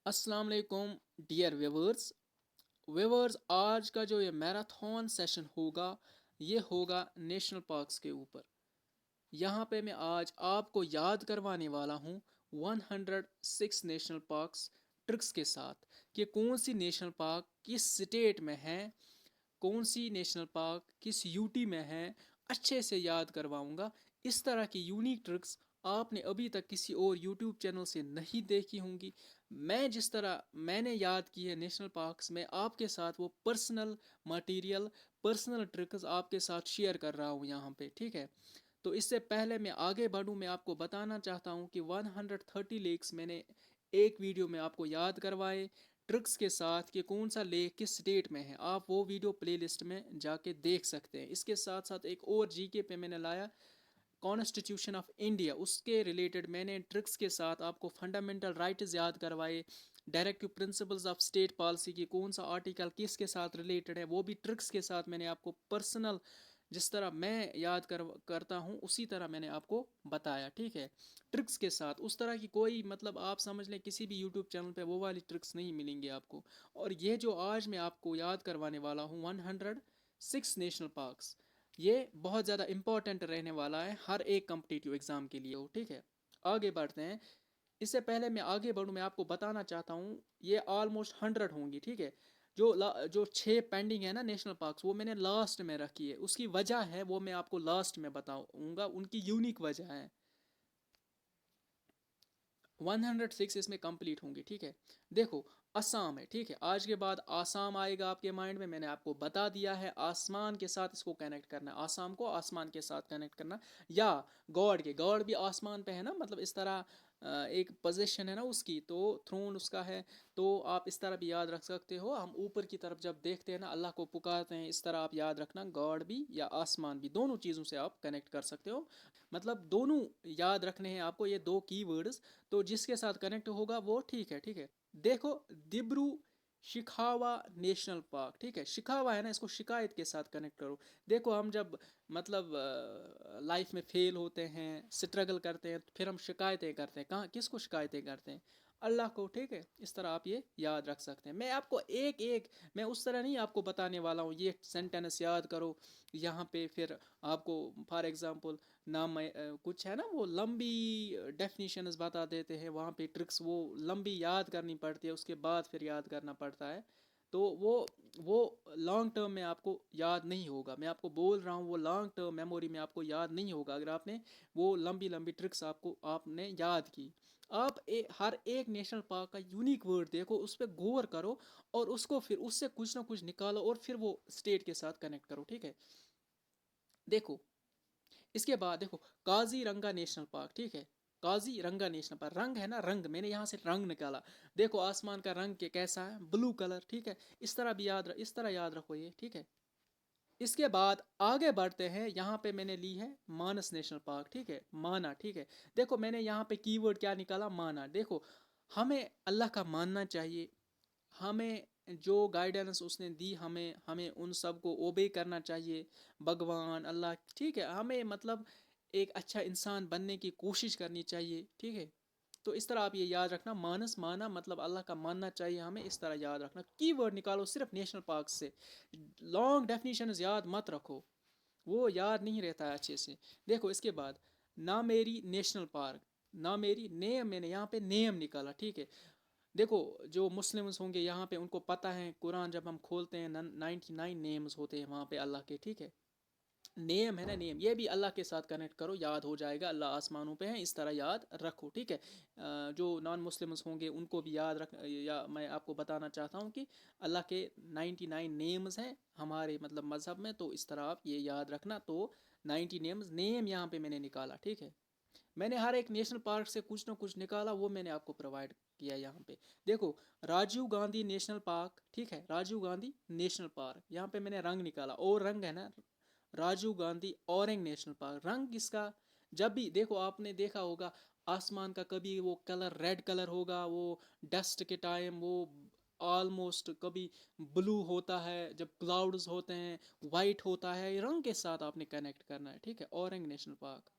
अस्सलाम वालेकुम dear viewers आज का जो ये मैराथन सेशन होगा ये होगा नेशनल पार्क्स के ऊपर। यहाँ पे मैं आज आपको याद करवाने वाला हूँ 106 नेशनल पार्क्स ट्रिक्स के साथ कि कौन सी नेशनल पार्क किस स्टेट में है, कौन सी नेशनल पार्क किस यूटी में है, अच्छे से याद करवाऊंगा। इस तरह की यूनिक ट्रिक्स आपने अभी तक किसी और यूट्यूब चैनल से नहीं देखी होंगी। मैं जिस तरह मैंने याद की है नेशनल पार्क्स में आपके साथ वो पर्सनल मटेरियल, पर्सनल ट्रिक्स आपके साथ शेयर कर रहा हूँ यहाँ पे, ठीक है। तो इससे पहले मैं आगे बढ़ूँ, मैं आपको बताना चाहता हूँ कि 130 लेक्स मैंने एक वीडियो में आपको याद करवाए ट्रिक्स के साथ कि कौन सा लेक किस स्टेट में है। आप वो वीडियो प्लेलिस्ट में जाके देख सकते हैं। इसके साथ साथ एक और जीके पे मैंने लाया कॉन्स्टिट्यूशन ऑफ इंडिया, उसके रिलेटेड मैंने ट्रिक्स के साथ आपको फंडामेंटल राइट्स याद करवाए। Directive principles of state policy की कौन सा आर्टिकल किसके साथ रिलेटेड है वो भी ट्रिक्स के साथ मैंने आपको पर्सनल जिस तरह मैं याद करता हूँ उसी तरह मैंने आपको बताया, ठीक है। ट्रिक्स के साथ उस तरह की कोई मतलब आप समझ लें किसी भी यूट्यूब चैनल पे वो वाली ट्रिक्स नहीं मिलेंगी आपको। और ये जो आज मैं आपको याद करवाने वाला हूँ 106 नेशनल पार्क्स, ये बहुत ज़्यादा इंपॉर्टेंट रहने वाला है हर एक कम्पिटिटिव एग्ज़ाम के लिए, ठीक है। आगे बढ़ते हैं। इससे पहले मैं आगे बढ़ूँ मैं आपको बताना चाहता हूँ ये ऑलमोस्ट 100 होंगी, ठीक है। जो 6 पेंडिंग है ना नेशनल पार्क्स वो मैंने लास्ट में रखी है। उसकी वजह है वो मैं आपको लास्ट में बताऊंगा, उनकी यूनिक वजह है। 106 इसमें कंप्लीट होंगी, ठीक है। देखो असम है, ठीक है। आज के बाद आसाम आएगा आपके माइंड में, मैंने आपको बता दिया है। आसमान के साथ इसको कनेक्ट करना है, आसाम को आसमान के साथ कनेक्ट करना। या गॉड भी आसमान पे है ना, मतलब इस तरह एक पोजीशन है ना उसकी, तो थ्रोन उसका है। तो आप इस तरह भी याद रख सकते हो। हम ऊपर की तरफ जब देखते हैं ना अल्लाह को पुकारते हैं, इस तरह आप याद रखना, गॉड भी या आसमान भी, दोनों चीज़ों से आप कनेक्ट कर सकते हो। मतलब दोनों याद रखने हैं आपको, ये दो की वर्ड्स। तो जिसके साथ कनेक्ट होगा वो ठीक है, ठीक है। देखो दिब्रू शिखावा नेशनल पार्क, ठीक है। शिखावा है ना, इसको शिकायत के साथ कनेक्ट करो। देखो हम जब मतलब लाइफ में फेल होते हैं, स्ट्रगल करते हैं, तो फिर हम शिकायतें करते हैं। कहाँ किसको शिकायतें करते हैं? अल्लाह को, ठीक है। इस तरह आप ये याद रख सकते हैं। मैं आपको एक एक, मैं उस तरह नहीं आपको बताने वाला हूँ ये सेंटेंस याद करो यहाँ पे, फिर आपको फॉर एग्जांपल नाम कुछ है ना वो लंबी डेफिनेशंस बता देते हैं वहाँ पे, ट्रिक्स वो लंबी याद करनी पड़ती है, उसके बाद फिर याद करना पड़ता है। तो वो लॉन्ग टर्म में आपको याद नहीं होगा। मैं आपको बोल रहा हूँ वो लॉन्ग टर्म मेमोरी में आपको याद नहीं होगा अगर आपने वो लंबी लंबी ट्रिक्स आपको आपने याद की। आप हर एक नेशनल पार्क का यूनिक वर्ड देखो, उस पर गौर करो और उसको फिर उससे कुछ ना कुछ निकालो और फिर वो स्टेट के साथ कनेक्ट करो, ठीक है। देखो इसके बाद देखो काजीरंगा नेशनल पार्क, ठीक है। काजीरंगा नेशनल पार्क, रंग है ना, रंग मैंने यहाँ से रंग निकाला। देखो आसमान का रंग के कैसा है, ब्लू कलर, ठीक है। इस तरह भी इस तरह याद रखो ये, ठीक है। इसके बाद आगे बढ़ते हैं। यहाँ पे मैंने ली है मानस नेशनल पार्क, ठीक है, माना, ठीक है। देखो मैंने यहाँ पे कीवर्ड क्या निकाला, माना। देखो हमें अल्लाह का मानना चाहिए, हमें जो गाइडेंस उसने दी हमें हमें उन सब को ओबे करना चाहिए। भगवान अल्लाह, ठीक है, हमें मतलब एक अच्छा इंसान बनने की कोशिश करनी चाहिए, ठीक है। तो इस तरह आप ये याद रखना, मानस माना मतलब अल्लाह का मानना चाहिए हमें, इस तरह याद रखना। कीवर्ड निकालो सिर्फ नेशनल पार्क से, लॉन्ग डेफिनेशन याद मत रखो, वो याद नहीं रहता है अच्छे से। देखो इसके बाद Nameri national park, Nameri name, मैंने यहाँ पे नेम निकाला, ठीक है। देखो जो मुस्लिम्स होंगे यहाँ पे उनको पता है, कुरान जब हम खोलते हैं 99 नेम्स होते हैं वहाँ पे अल्लाह के, ठीक है। नेम है ना, नेम, ये भी अल्लाह के साथ कनेक्ट करो, याद हो जाएगा। अल्लाह आसमानों पे है, इस तरह याद रखो, ठीक है। जो नॉन मुस्लिम्स होंगे उनको भी याद रख, या मैं आपको बताना चाहता हूँ कि अल्लाह के 99 नेम्स हैं हमारे मतलब मज़हब में, तो इस तरह आप ये याद रखना। तो 90 नेम्स, नेम यहाँ पे मैंने निकाला, ठीक है। मैंने हर एक नेशनल पार्क से कुछ ना कुछ निकाला, वो मैंने आपको प्रोवाइड किया यहाँ पे। देखो राजीव गांधी नेशनल पार्क, ठीक है, राजीव गांधी नेशनल पार्क, यहाँ पे मैंने रंग निकाला, और रंग है ना, Rajiv Gandhi orange national park. रंग इसका जब भी देखो आपने देखा होगा आसमान का, कभी वो कलर रेड कलर होगा, वो डस्ट के टाइम वो ऑलमोस्ट कभी ब्लू होता है, जब क्लाउड्स होते हैं वाइट होता है, रंग के साथ आपने कनेक्ट करना है, ठीक है। Orange national park.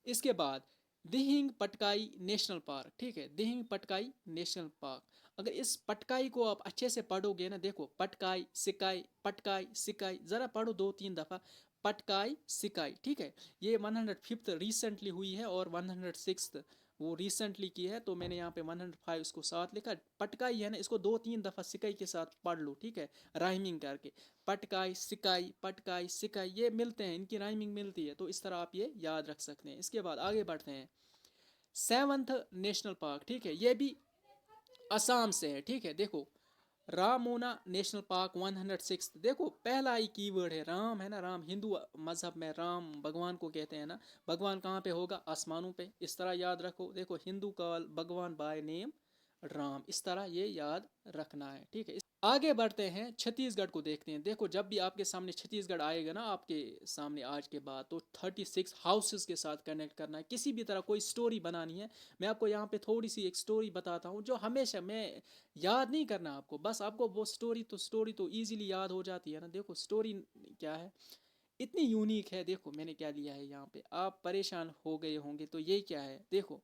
इसके बाद दिहिंग पटकाई नेशनल पार्क, ठीक है, दिहिंग पटकाई नेशनल पार्क। अगर इस पटकाई को आप अच्छे से पढ़ोगे ना, देखो पटकाई सिकाई, ज़रा पढ़ो 2-3 दफ़ा, पटकाई सिकाई, ठीक है। ये 105th रिसेंटली हुई है और 106th वो रिसेंटली की है, तो मैंने यहाँ पे 105 इसको साथ लिखा। पटकाई है ना, इसको 2-3 दफ़ा सिकाई के साथ पढ़ लो, ठीक है, राइमिंग करके। पटकाई सिकाई ये मिलते हैं, इनकी राइमिंग मिलती है, तो इस तरह आप ये याद रख सकते हैं। इसके बाद आगे बढ़ते हैं। 7th नेशनल पार्क, ठीक है, ये भी असम से है, ठीक है। देखो रामोना नेशनल पार्क 106, देखो पहला ही कीवर्ड है राम, है ना, राम हिंदू मजहब में राम भगवान को कहते हैं ना। भगवान कहाँ पे होगा? आसमानों पे, इस तरह याद रखो। देखो हिंदू का भगवान बाय नेम राम, इस तरह ये याद रखना है, ठीक है। आगे बढ़ते हैं, छत्तीसगढ़ को देखते हैं। देखो जब भी आपके सामने छत्तीसगढ़ आएगा ना आपके सामने आज के बाद, तो 36 हाउसेस के साथ कनेक्ट करना है, किसी भी तरह कोई स्टोरी बनानी है। मैं आपको यहाँ पे थोड़ी सी एक स्टोरी बताता हूँ, जो हमेशा मैं याद नहीं करना आपको, बस आपको वो स्टोरी तो ईजिली याद हो जाती है ना। देखो स्टोरी क्या है, इतनी यूनिक है। देखो मैंने क्या लिया है यहाँ पे, आप परेशान हो गए होंगे, तो ये क्या है, देखो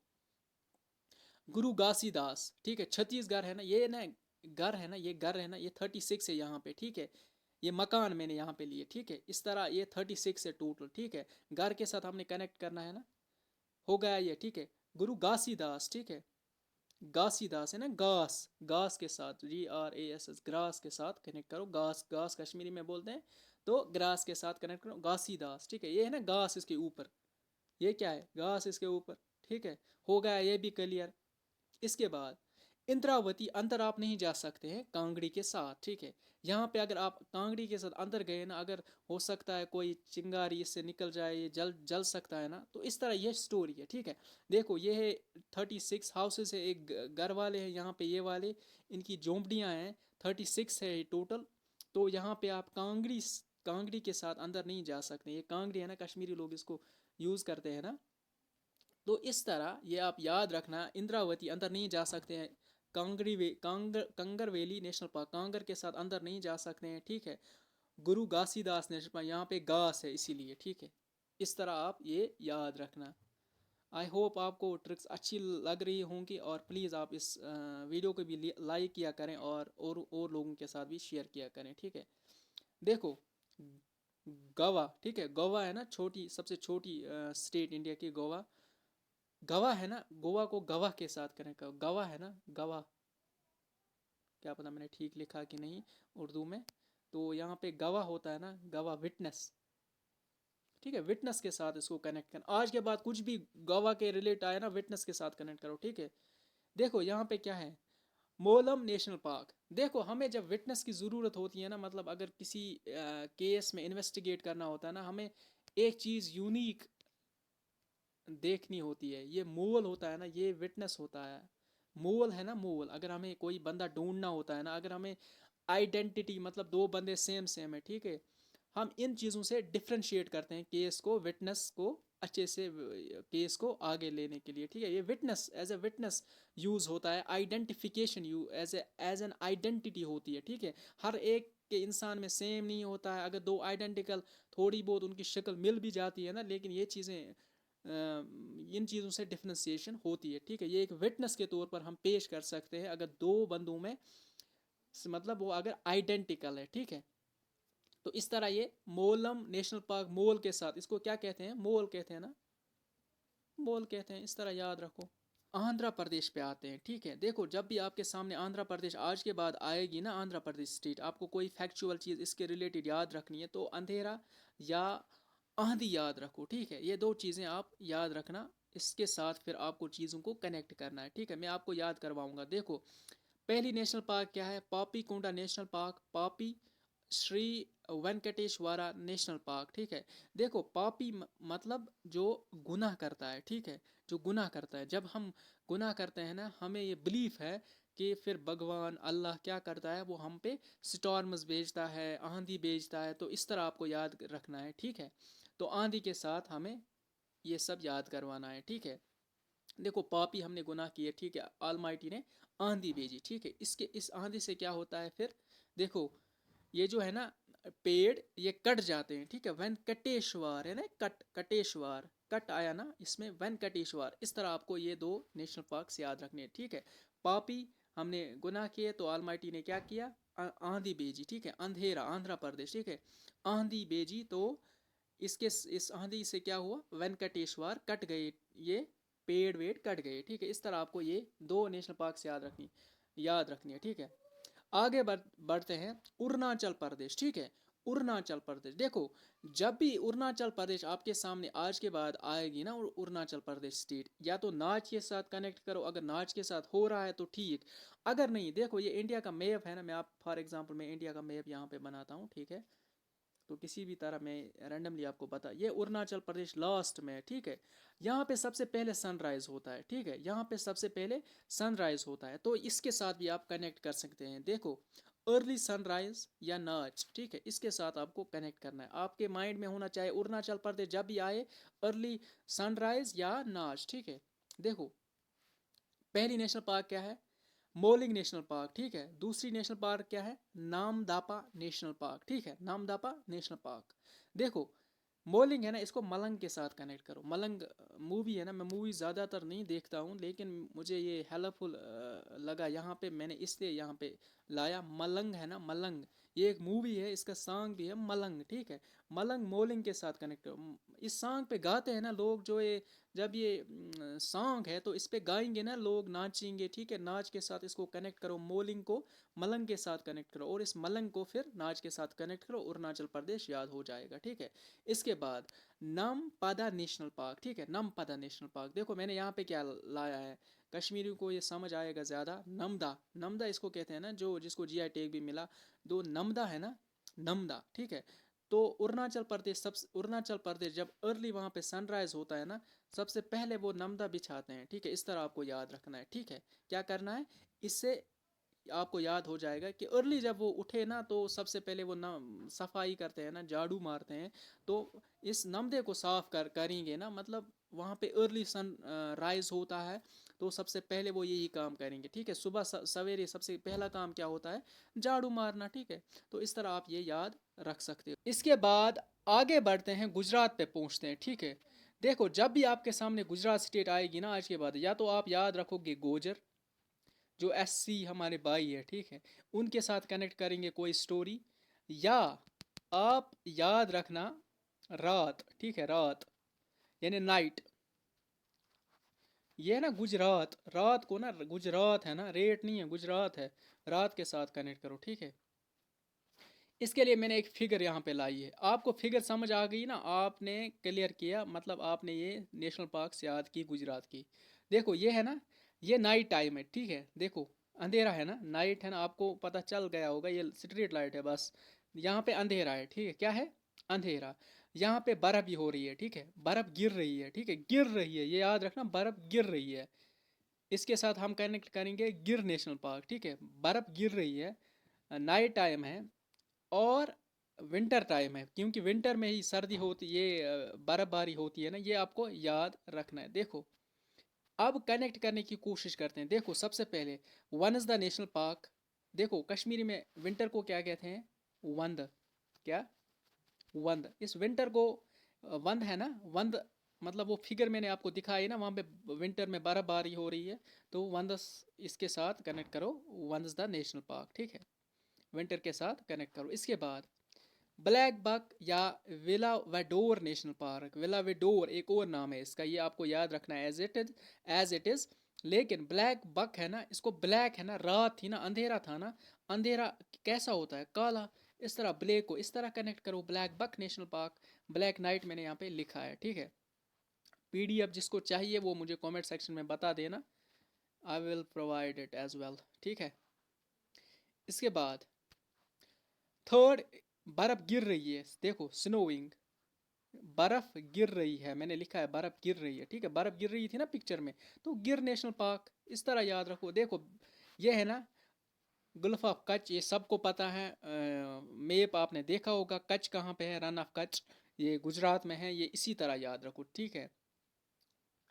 गुरु घासीदास, ठीक है, छत्तीसगढ़ है ना, ये ना घर है ना, ये घर है ना, ये 36 है यहाँ पे, ठीक है। ये मकान मैंने यहाँ पे लिए, ठीक है, इस तरह ये 36 है टोटल, ठीक है। घर के साथ हमने कनेक्ट करना है ना, हो गया ये, ठीक है। गुरु घासीदास, ठीक है, घासीदास है ना, घास घास के साथ GRAS ग्रास के साथ कनेक्ट करो, घास घास कश्मीरी में बोलते हैं, तो ग्रास के साथ कनेक्ट करो, घासीदास, ठीक है। ये है ना घास इसके ऊपर, ये क्या है, घास इसके ऊपर, ठीक है, हो गया ये भी क्लियर। इसके बाद इंद्रावती अंदर आप नहीं जा सकते हैं कांगड़ी के साथ, ठीक है। यहाँ पे अगर आप कांगड़ी के साथ अंदर गए ना, अगर हो सकता है कोई चिंगारी इससे निकल जाए, ये जल जल सकता है ना, तो इस तरह ये स्टोरी है, ठीक है। देखो ये है 36 हाउसेस है, एक घर वाले हैं यहाँ पे, ये वाले इनकी झोंपड़ियाँ हैं, 36 है टोटल। तो यहाँ पे आप कांगड़ी के साथ अंदर नहीं जा सकते। ये कांगड़ी है ना, कश्मीरी लोग इसको यूज़ करते हैं ना, तो इस तरह ये आप याद रखना, इंद्रावती अंदर नहीं जा सकते हैं, Kanger valley national park Kanger के साथ अंदर नहीं जा सकते हैं, ठीक है। गुरु घासीदास नेशनल पार्क यहाँ पे घास है इसीलिए, ठीक है। इस तरह आप ये याद रखना। आई होप आपको ट्रिक्स अच्छी लग रही होंगी, और प्लीज़ आप इस वीडियो को भी लाइक किया करें और लोगों के साथ भी शेयर किया करें, ठीक है। देखो गोवा, ठीक है, गोवा है ना, छोटी सबसे छोटी स्टेट इंडिया की गोवा। गवा है ना, गोवा को गवाह के साथ कनेक्ट करो, गवाह है ना, गवाह, क्या पता मैंने ठीक लिखा कि नहीं उर्दू में। तो यहाँ पे गवाह होता है ना, गवाह विटनेस, ठीक है, विटनेस के साथ इसको कनेक्ट करना। आज के बाद कुछ भी गवाह के रिलेट आए ना, विटनेस के साथ कनेक्ट करो, ठीक है। देखो यहाँ पे क्या है, मोलम नेशनल पार्क। देखो हमें जब विटनेस की ज़रूरत होती है ना, मतलब अगर किसी केस में इन्वेस्टिगेट करना होता है ना, हमें एक चीज़ यूनिक देखनी होती है, ये मोल होता है ना, ये विटनेस होता है। मोल है ना, मोल, अगर हमें कोई बंदा ढूंढना होता है ना, अगर हमें आइडेंटिटी, मतलब दो बंदे सेम सेम है, ठीक है, हम इन चीज़ों से डिफ्रेंशिएट करते हैं केस को, विटनेस को अच्छे से केस को आगे लेने के लिए, ठीक है। ये witness as a witness use होता है, identification you as an identity होती है, ठीक है। हर एक के इंसान में सेम नहीं होता है, अगर दो आइडेंटिकल थोड़ी बहुत उनकी शक्ल मिल भी जाती है ना, लेकिन ये चीज़ें इन चीज़ों से डिफ्रेंसिएशन होती है, ठीक है। ये एक विटनेस के तौर पर हम पेश कर सकते हैं अगर दो बंदों में मतलब वो अगर आइडेंटिकल है, ठीक है। तो इस तरह ये मोलम नेशनल पार्क मोल के साथ, इसको क्या कहते हैं, मोल कहते हैं ना, मोल कहते हैं, इस तरह याद रखो। आंध्र प्रदेश पे आते हैं, ठीक है। देखो जब भी आपके सामने आंध्र प्रदेश आज के बाद आएगी ना, आंध्र प्रदेश स्टेट, आपको कोई फैक्चुअल चीज़ इसके रिलेटेड याद रखनी है, तो अंधेरा या आंधी याद रखो, ठीक है। ये दो चीज़ें आप याद रखना, इसके साथ फिर आपको चीज़ों को कनेक्ट करना है, ठीक है। मैं आपको याद करवाऊंगा। देखो पहली नेशनल पार्क क्या है, पापी कोंडा नेशनल पार्क, पापी श्री वेंकटेश्वरा नेशनल पार्क, ठीक है। देखो पापी मतलब जो गुनाह करता है, ठीक है, जो गुनाह करता है। जब हम गुनाह करते हैं ना, हमें ये बिलीफ है कि फिर भगवान अल्लाह क्या करता है, वो हम पे स्टॉर्म्स भेजता है, आंधी भेजता है, तो इस तरह आपको याद रखना है, ठीक है। तो आंधी के साथ हमें ये सब याद करवाना है, ठीक है। देखो पापी हमने गुनाह किए, ठीक है, ऑलमाइटी ने आंधी भेजी, ठीक है। इसके इस आंधी से क्या होता है फिर, देखो ये जो है ना पेड़ ये कट जाते हैं, ठीक है। वेंकटेश्वर है ना, कटेश्वर, कट आया ना इसमें, वेंकटेश्वर। इस तरह आपको ये दो नेशनल पार्क्स याद रखने हैं, ठीक है। पापी, हमने गुनाह किए तो ऑलमाइटी ने क्या किया, आंधी भेजी, ठीक है। अंधेरा, आंध्र प्रदेश, ठीक है, आंधी भेजी, तो इसके इस आंधी से क्या हुआ, वेंकटेश्वर कट गए, ये पेड़ वेड़ कट गए, ठीक है। इस तरह आपको ये दो नेशनल पार्क याद रखनी है, ठीक है। आगे बढ़ते हैं, अरुणाचल प्रदेश, ठीक है। अरुणाचल प्रदेश, देखो जब भी अरुणाचल प्रदेश आपके सामने आज के बाद आएगी ना, अरुणाचल प्रदेश स्टेट, या तो नाच के साथ कनेक्ट करो, अगर नाच के साथ हो रहा है तो ठीक, अगर नहीं, देखो ये इंडिया का मैप है ना, मैं आप फॉर एग्जांपल मैं इंडिया का मैप यहाँ पे बनाता हूँ, ठीक है। तो किसी भी तरह मैं रैंडमली आपको बता, ये अरुणाचल प्रदेश लास्ट में है, ठीक है। यहाँ पे सबसे पहले सनराइज होता है, ठीक है, यहाँ पे सबसे पहले सनराइज होता है, तो इसके साथ भी आप कनेक्ट कर सकते हैं। देखो अर्ली सनराइज या नाच, ठीक है, इसके साथ आपको कनेक्ट करना है, आपके माइंड में होना चाहिए अरुणाचल प्रदेश जब भी आए, अर्ली सनराइज या नाच, ठीक है। देखो पहली नेशनल पार्क क्या है, मोलिंग नेशनल पार्क, ठीक है। दूसरी नेशनल पार्क क्या है, नामदापा नेशनल पार्क, ठीक है, नामदापा नेशनल पार्क। देखो मोलिंग है ना, इसको मलंग के साथ कनेक्ट करो, मलंग मूवी है ना, मैं मूवी ज़्यादातर नहीं देखता हूँ, लेकिन मुझे ये हेल्पफुल लगा, यहाँ पे मैंने इसलिए यहाँ पे लाया, मलंग है ना, मलंग, ये एक मूवी है, इसका सॉन्ग भी है मलंग, ठीक है। मलंग मोलिंग के साथ कनेक्ट करो, इस सॉन्ग पे गाते हैं ना लोग, जो ये जब ये सॉन्ग है तो इस पे गाएंगे ना लोग, नाचेंगे, ठीक है। नाच के साथ इसको कनेक्ट करो, मोलिंग को मलंग के साथ कनेक्ट करो, और इस मलंग को फिर नाच के साथ कनेक्ट करो, अरुणाचल प्रदेश याद हो जाएगा, ठीक है। इसके बाद नमपदा नेशनल पार्क, ठीक है, नमपदा नेशनल पार्क, देखो मैंने यहाँ पे क्या लाया है, कश्मीरी को ये समझ आएगा ज़्यादा, नमदा, नमदा इसको कहते हैं ना, जो जिसको जीआई टैग भी मिला, दो नमदा है ना, नमदा, ठीक है। तो अरुणाचल प्रदेश जब अर्ली वहाँ पे सनराइज होता है ना, सबसे पहले वो नमदा बिछाते हैं, ठीक है। इस तरह आपको याद रखना है, ठीक है। क्या करना है, इससे आपको याद हो जाएगा कि अर्ली जब वो उठे ना, तो सबसे पहले वो ना सफाई करते हैं ना, झाड़ू मारते हैं, तो इस नमदे को साफ करेंगे ना, मतलब वहाँ पे अर्ली सन राइज होता है, तो सबसे पहले वो यही काम करेंगे, ठीक है। सुबह सवेरे सबसे पहला काम क्या होता है, झाड़ू मारना, ठीक है। तो इस तरह आप ये याद रख सकते हो। इसके बाद आगे बढ़ते हैं, गुजरात पे पहुँचते हैं, ठीक है। देखो जब भी आपके सामने गुजरात स्टेट आएगी ना आज के बाद, या तो आप याद रखोगे गोजर, जो एससी हमारे भाई है, ठीक है, उनके साथ कनेक्ट करेंगे कोई स्टोरी, या आप याद रखना रात, ठीक है, रात यानी नाइट, ये है ना गुजरात, रात को ना, गुजरात है ना, रेट नहीं है, गुजरात है, रात के साथ कनेक्ट करो, ठीक है। इसके लिए मैंने एक फिगर यहाँ पे लाई है, आपको फिगर समझ आ गई ना, आपने क्लियर किया, मतलब आपने ये नेशनल पार्क याद की गुजरात की। देखो ये है ना, ये नाइट टाइम है, ठीक है, देखो अंधेरा है ना, नाइट है ना, आपको पता चल गया होगा, ये स्ट्रीट लाइट है बस, यहाँ पे अंधेरा है, ठीक है, क्या है, अंधेरा। यहाँ पे बर्फ भी हो रही है, ठीक है, बर्फ गिर रही है, ठीक है, गिर रही है, ये याद रखना, बर्फ गिर रही है। इसके साथ हम कनेक्ट करेंगे गिर नेशनल पार्क, ठीक है, बर्फ गिर रही है, नाइट टाइम है, और विंटर टाइम है, क्योंकि विंटर में ही सर्दी होती, ये बर्फबारी होती है ना, ये आपको याद रखना है। देखो अब कनेक्ट करने की कोशिश करते हैं, देखो सबसे पहले one is the national park, देखो कश्मीरी में विंटर को क्या कहते हैं, वंद, क्या, वंद, इस विंटर को वंद है ना, वंद, मतलब वो फिगर मैंने आपको दिखाई ना, वहाँ पे विंटर में बर्फबारी हो रही है, तो वंद इसके साथ कनेक्ट करो, one is the national park, ठीक है, विंटर के साथ कनेक्ट करो। इसके बाद ब्लैक बक या विला वेडोर नेशनल पार्क, विला वेडोर एक और नाम है इसका, ये आपको याद रखना है, एज इट इज, लेकिन ब्लैक बक है ना, इसको ब्लैक है ना, रात थी ना, अंधेरा था ना, अंधेरा कैसा होता है, काला, इस तरह ब्लैक को इस तरह कनेक्ट करो, black buck national park, black night मैंने यहाँ पे लिखा है, ठीक है। पीडीएफ जिसको चाहिए वो मुझे कमेंट सेक्शन में बता देना, I will provide it as well, ठीक है। इसके बाद थर्ड, बर्फ गिर रही है, देखो स्नोइंग, बर्फ गिर रही है, मैंने लिखा है बर्फ गिर रही है, ठीक है, बर्फ गिर रही थी ना पिक्चर में, तो गिर नेशनल पार्क, इस तरह याद रखो। देखो ये है ना गुल्फ ऑफ कच्छ, ये सबको पता है, मैप आपने देखा होगा, कच्छ कहाँ पे है, रन ऑफ कच्छ, ये गुजरात में है, ये इसी तरह याद रखो, ठीक है।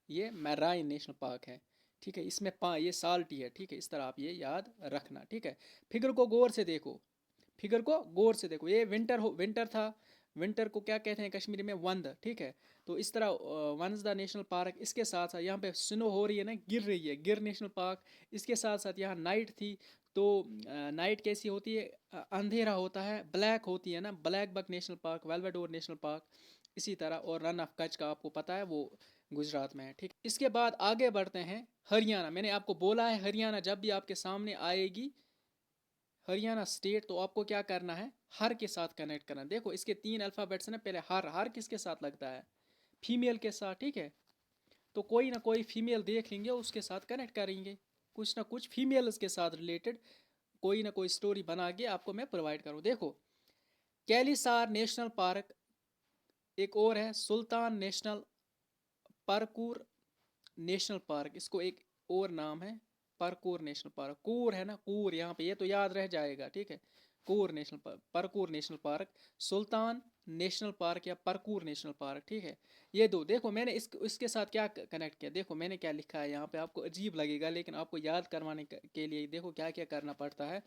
ये मैराइन नेशनल पार्क है, ठीक है, इसमें ये साल्टी है, ठीक है, इस तरह आप ये याद रखना, ठीक है। फिगर को गौर से देखो, फिगर को गौर से देखो, ये विंटर था, विंटर को क्या कहते हैं कश्मीरी में, वंद, ठीक है। तो इस तरह वंसदा नेशनल पार्क, इसके साथ साथ यहाँ पे स्नो हो रही है ना, गिर रही है, गिर नेशनल पार्क। इसके साथ साथ यहाँ नाइट थी, तो नाइट कैसी होती है, अंधेरा होता है, ब्लैक होती है ना, black buck national park, Velavadar national park, इसी तरह। और रन ऑफ कच्छ का आपको पता है वो गुजरात में है, ठीक। इसके बाद आगे बढ़ते हैं हरियाणा। मैंने आपको बोला है हरियाणा जब भी आपके सामने आएगी, हरियाणा स्टेट, तो आपको क्या करना है, हर के साथ कनेक्ट करना। देखो इसके 3 अल्फ़ाबेट्स हैं ना, पहले हर, हर किसके साथ लगता है, फीमेल के साथ, ठीक है। तो कोई ना कोई फीमेल देख लेंगे, उसके साथ कनेक्ट करेंगे, कुछ ना कुछ फीमेल्स के साथ रिलेटेड कोई ना कोई स्टोरी बना के आपको मैं प्रोवाइड करूँ। देखो कैलिसार नेशनल पार्क, एक और है सुल्तान नेशनल, परकूर नेशनल पार्क, इसको एक और नाम है परकूर नेशनल पार्क। कूर है ना, कूर यहाँ पे, ये तो याद रह जाएगा, ठीक है। कूर नेशनल पार्क, परकूर नेशनल पार्क, सुल्तान नेशनल पार्क या परकूर नेशनल पार्क, ठीक है। ये दो देखो, मैंने इसके साथ क्या कनेक्ट किया, देखो मैंने क्या लिखा है यहाँ पे, आपको अजीब लगेगा लेकिन आपको याद करवाने के लिए देखो क्या क्या करना पड़ता है।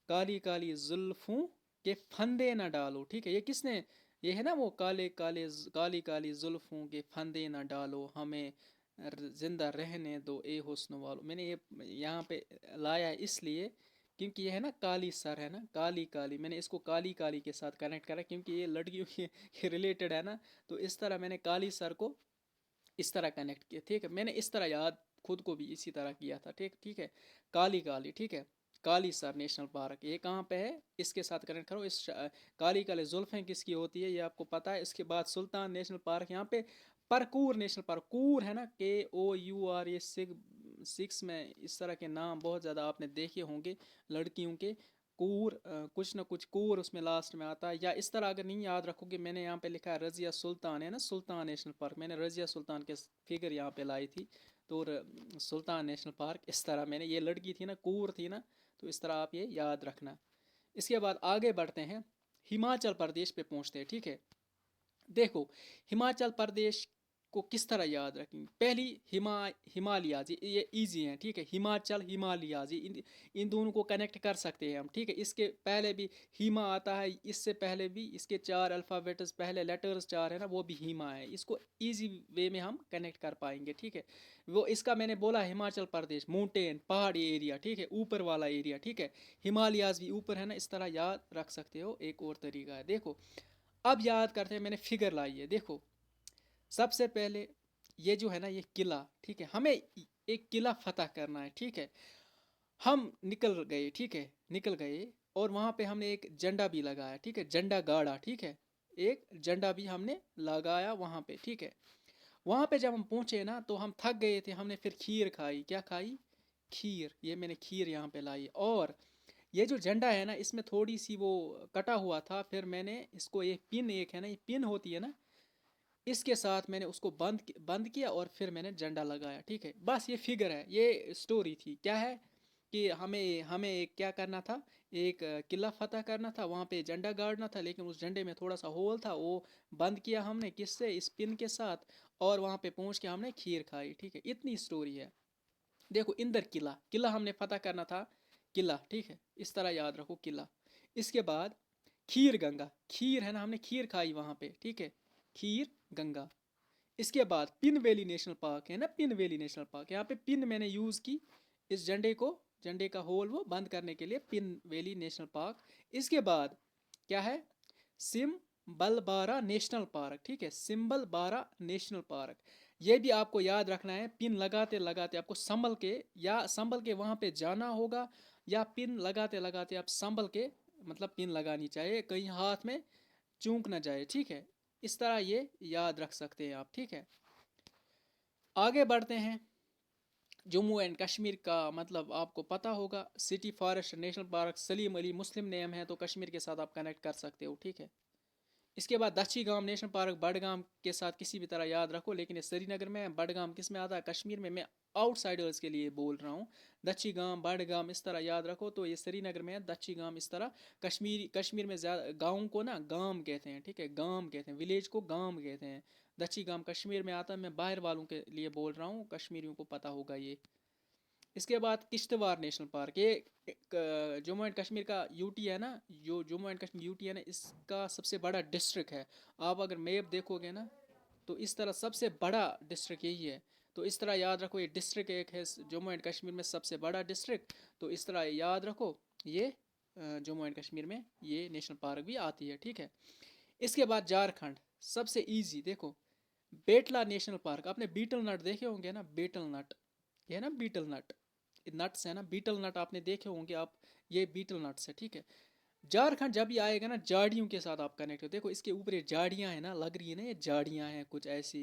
काली काली जुल्फों के फंदे न डालो, ठीक है। ये किसने, ये है ना वो, काले काले काली काली जुल्फों के फंदे न डालो, हमें जिंदा रहने दो ए हुस्न वालो। मैंने ये यहाँ पे लाया इसलिए क्योंकि ये है ना काली सर, है ना काली काली, मैंने इसको काली काली के साथ कनेक्ट करा क्योंकि ये लड़कियों के रिलेटेड है ना। तो इस तरह मैंने काली सर को इस तरह कनेक्ट किया, ठीक है। मैंने इस तरह याद खुद को भी इसी तरह किया था, ठीक, ठीक है। काली काली, ठीक है। काली सर नेशनल पार्क ये कहाँ पे है, इसके साथ कनेक्ट करो। इस काली काली जुल्फें किसकी होती है ये आपको पता है। इसके बाद सुल्तान नेशनल पार्क, यहाँ पे परकूर नेशनल पार्क, कूर है ना, KOUR, ये सिक्स में इस तरह के नाम बहुत ज़्यादा आपने देखे होंगे लड़कियों के। कूर कुछ ना कुछ कूर उसमें लास्ट में आता है, या इस तरह अगर नहीं याद रखोगे, मैंने यहाँ पे लिखा है रज़िया सुल्तान, है ना सुल्तान नेशनल पार्क, मैंने रज़िया सुल्तान के फिगर यहाँ पे लाई थी। तो सुल्तान नेशनल पार्क इस तरह, मैंने ये लड़की थी ना, कूर थी ना, तो इस तरह आप ये याद रखना। इसके बाद आगे बढ़ते हैं, हिमाचल प्रदेश पे पहुँचते हैं, ठीक है। देखो हिमाचल प्रदेश को किस तरह याद रखेंगे, पहली हिमालयाज, ये इजी हैं, ठीक है। हिमाचल हिमालयाज, इन दोनों को कनेक्ट कर सकते हैं हम, ठीक है। इसके पहले भी हिमा आता है, इससे पहले भी इसके 4 अल्फ़ाबेट्स, पहले लेटर्स 4 है ना, वो भी हिमा है, इसको इजी वे में हम कनेक्ट कर पाएंगे, ठीक है। वो इसका मैंने बोला हिमाचल प्रदेश माउंटेन, पहाड़ी एरिया, ठीक है, ऊपर वाला एरिया, ठीक है। हिमालयाज भी ऊपर है ना, इस तरह याद रख सकते हो। एक और तरीका है, देखो अब याद करते हैं, मैंने फिगर लाई है, देखो सबसे पहले ये जो है ना, ये किला, ठीक है, हमें एक किला फतह करना है, ठीक है। हम निकल गए, ठीक है, निकल गए, और वहाँ पे हमने एक झंडा भी लगाया, ठीक है, झंडा गाड़ा, ठीक है, एक झंडा भी हमने लगाया वहाँ पे, ठीक है। वहाँ पे जब हम पहुँचे ना, तो हम थक गए थे, हमने फिर खीर खाई, क्या खाई, खीर, ये मैंने खीर यहाँ पे लाई। और ये जो झंडा है ना, इसमें थोड़ी सी वो कटा हुआ था, फिर मैंने इसको, ये पिन एक है ना, ये पिन होती है ना, इसके साथ मैंने उसको बंद किया और फिर मैंने झंडा लगाया, ठीक है। बस ये फिगर है, ये स्टोरी थी, क्या है कि हमें हमें एक क्या करना था, एक किला फतह करना था, वहाँ पे झंडा गाड़ना था, लेकिन उस झंडे में थोड़ा सा होल था, वो बंद किया हमने किससे, इस पिन के साथ, और वहाँ पे पहुँच के हमने खीर खाई, ठीक है। इतनी स्टोरी है। देखो इंदर किला, किला हमने फतह करना था, किला, ठीक है, इस तरह याद रखो किला। इसके बाद खीर गंगा, खीर है ना, हमने खीर खाई वहाँ पे, ठीक है, खीर गंगा। इसके बाद पिन वैली नेशनल पार्क है ना, पिन वैली नेशनल पार्क, यहाँ पे पिन मैंने यूज़ की इस झंडे को, झंडे का होल वो बंद करने के लिए, पिन वैली नेशनल पार्क। इसके बाद क्या है, सिम बलबारा नेशनल पार्क, ठीक है, सिंबल बारा नेशनल पार्क। ये भी आपको याद रखना है, पिन लगाते लगाते आपको संभल के, या संभल के वहाँ पे जाना होगा, या पिन लगाते लगाते आप संभल के, मतलब पिन लगानी चाहिए, कहीं हाथ में चूक ना जाए, ठीक है। इस तरह ये याद रख सकते हैं आप, ठीक है। आगे बढ़ते हैं, जम्मू एंड कश्मीर का मतलब आपको पता होगा, city forest national park, Salim Ali मुस्लिम नेम है, तो कश्मीर के साथ आप कनेक्ट कर सकते हो, ठीक है। इसके बाद दच्छी गांव नेशनल पार्क, बडगाम के साथ किसी भी तरह याद रखो, लेकिन ये श्रीनगर में है, बडगाम किस में आता है, कश्मीर में। मैं आउटसाइडर्स के लिए बोल रहा हूँ, दच्छी गांव बडगाम इस तरह याद रखो, तो ये श्रीनगर में है, दच्छी गांव इस तरह। कश्मीर में ज़्यादा गाँव को ना गांव कहते हैं, ठीक है, गांव कहते हैं, विलेज को गांव कहते हैं। दच्छी गांव कश्मीर में आता है, मैं बाहर वालों के लिए बोल रहा हूँ, कश्मीरियों को पता होगा ये। इसके बाद किश्तवाड़ नेशनल पार्क, ये जम्मू एंड कश्मीर का यूटी है ना, जो जम्मू एंड कश्मीर यूटी है ना, इसका सबसे बड़ा डिस्ट्रिक्ट है। आप अगर मैप देखोगे ना तो इस तरह सबसे बड़ा डिस्ट्रिक्ट यही है। तो इस तरह याद रखो, ये डिस्ट्रिक्ट एक है जम्मू एंड कश्मीर में सबसे बड़ा डिस्ट्रिक्ट। तो इस तरह याद रखो, ये जम्मू एंड कश्मीर में ये नेशनल पार्क भी आती है, ठीक है। इसके बाद झारखंड, सबसे इजी देखो, बेटला नेशनल पार्क। आपने बीटल नट देखे होंगे ना, बीटल नट, ये ना बीटल नट, नट्स है ना, बीटल नट आपने देखे होंगे आप, ये बीटल नट्स है, ठीक है। झारखंड जब भी आएगा ना, झाड़ियों के साथ आप कनेक्ट हो, देखो इसके ऊपर ये झाड़ियाँ हैं ना, लग रही है ना, ये झाड़ियाँ हैं कुछ ऐसी।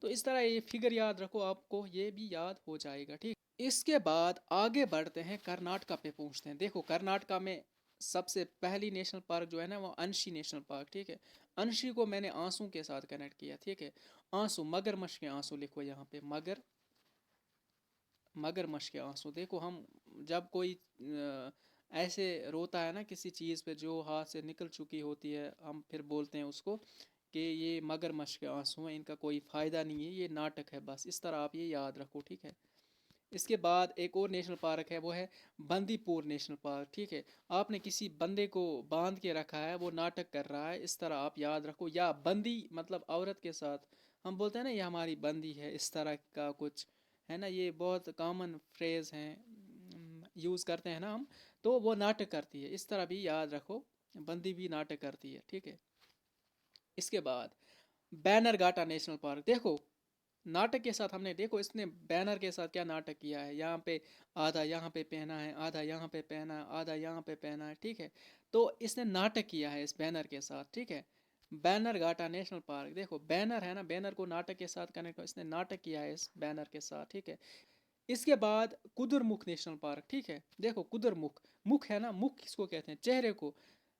तो इस तरह ये फिगर याद रखो, आपको ये भी याद हो जाएगा, ठीक। इसके बाद आगे बढ़ते हैं, कर्नाटका पे पहुंचते हैं। देखो कर्नाटका में सबसे पहली नेशनल पार्क जो है ना, वो अंशी नेशनल पार्क, ठीक है। अंशी को मैंने आंसू के साथ कनेक्ट किया, ठीक है। आंसू, मगरमच्छ के आंसू लिखो यहाँ पे, मगरमच्छ के आंसू। देखो हम जब कोई ऐसे रोता है ना किसी चीज़ पे जो हाथ से निकल चुकी होती है, हम फिर बोलते हैं उसको कि ये मगरमच्छ के आंसू हैं, इनका कोई फ़ायदा नहीं है, ये नाटक है, बस इस तरह आप ये याद रखो, ठीक है। इसके बाद एक और नेशनल पार्क है, वो है बंदीपुर नेशनल पार्क, ठीक है। आपने किसी बंदे को बांध के रखा है, वो नाटक कर रहा है, इस तरह आप याद रखो। या बंदी मतलब औरत के साथ हम बोलते हैं ना, ये हमारी बंदी है, इस तरह का कुछ है ना, ये बहुत कॉमन फ्रेज हैं, यूज़ करते हैं ना हम। तो वो नाटक करती है, इस तरह भी याद रखो, बंदी भी नाटक करती है, ठीक है। इसके बाद बैनर घाटा नेशनल पार्क, देखो नाटक के साथ हमने, देखो इसने बैनर के साथ क्या नाटक किया है, यहाँ पे आधा यहाँ पे पहना है, आधा यहाँ पे पहना है, आधा यहाँ पे पहना है, ठीक है। तो इसने नाटक किया है इस बैनर के साथ, ठीक है। बैनर घाटा नेशनल पार्क, देखो बैनर है ना, बैनर को नाटक के साथ कनेक्ट, इसने नाटक किया है इस बैनर के साथ, ठीक है। इसके बाद कुद्रेमुख नेशनल पार्क, ठीक है। देखो कुद्रेमुख, मुख है ना, मुख किसको कहते हैं, चेहरे को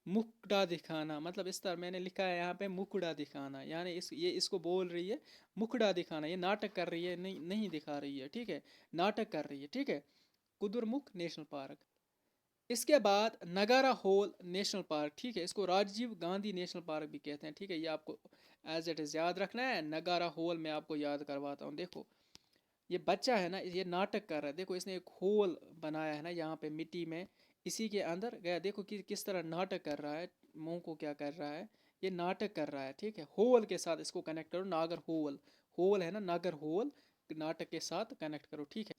मुकुड़ा दिखाना, मतलब इस तरह मैंने लिखा है यहाँ पे मुकुड़ा दिखाना, यानी ये इसको बोल रही है मुकुड़ा दिखाना, ये नाटक कर रही है, नहीं नहीं दिखा रही है, ठीक है, नाटक कर रही है, ठीक है। Kudremukh national park. इसके बाद नगारा होल नेशनल पार्क, ठीक है, इसको राजीव गांधी नेशनल पार्क भी कहते हैं, ठीक है। ये आपको एज इट इज़ याद रखना है। नगारा होल मैं आपको याद करवाता हूँ। देखो ये बच्चा है ना, ये नाटक कर रहा है, देखो इसने एक होल बनाया है ना यहाँ पे मिट्टी में, इसी के अंदर गया, देखो कि किस तरह नाटक कर रहा है, मुंह को क्या कर रहा है, ये नाटक कर रहा है, ठीक है। होल के साथ इसको कनेक्ट करो, नागर होल, होल है ना, नागर होल, नाटक के साथ कनेक्ट करो, ठीक है।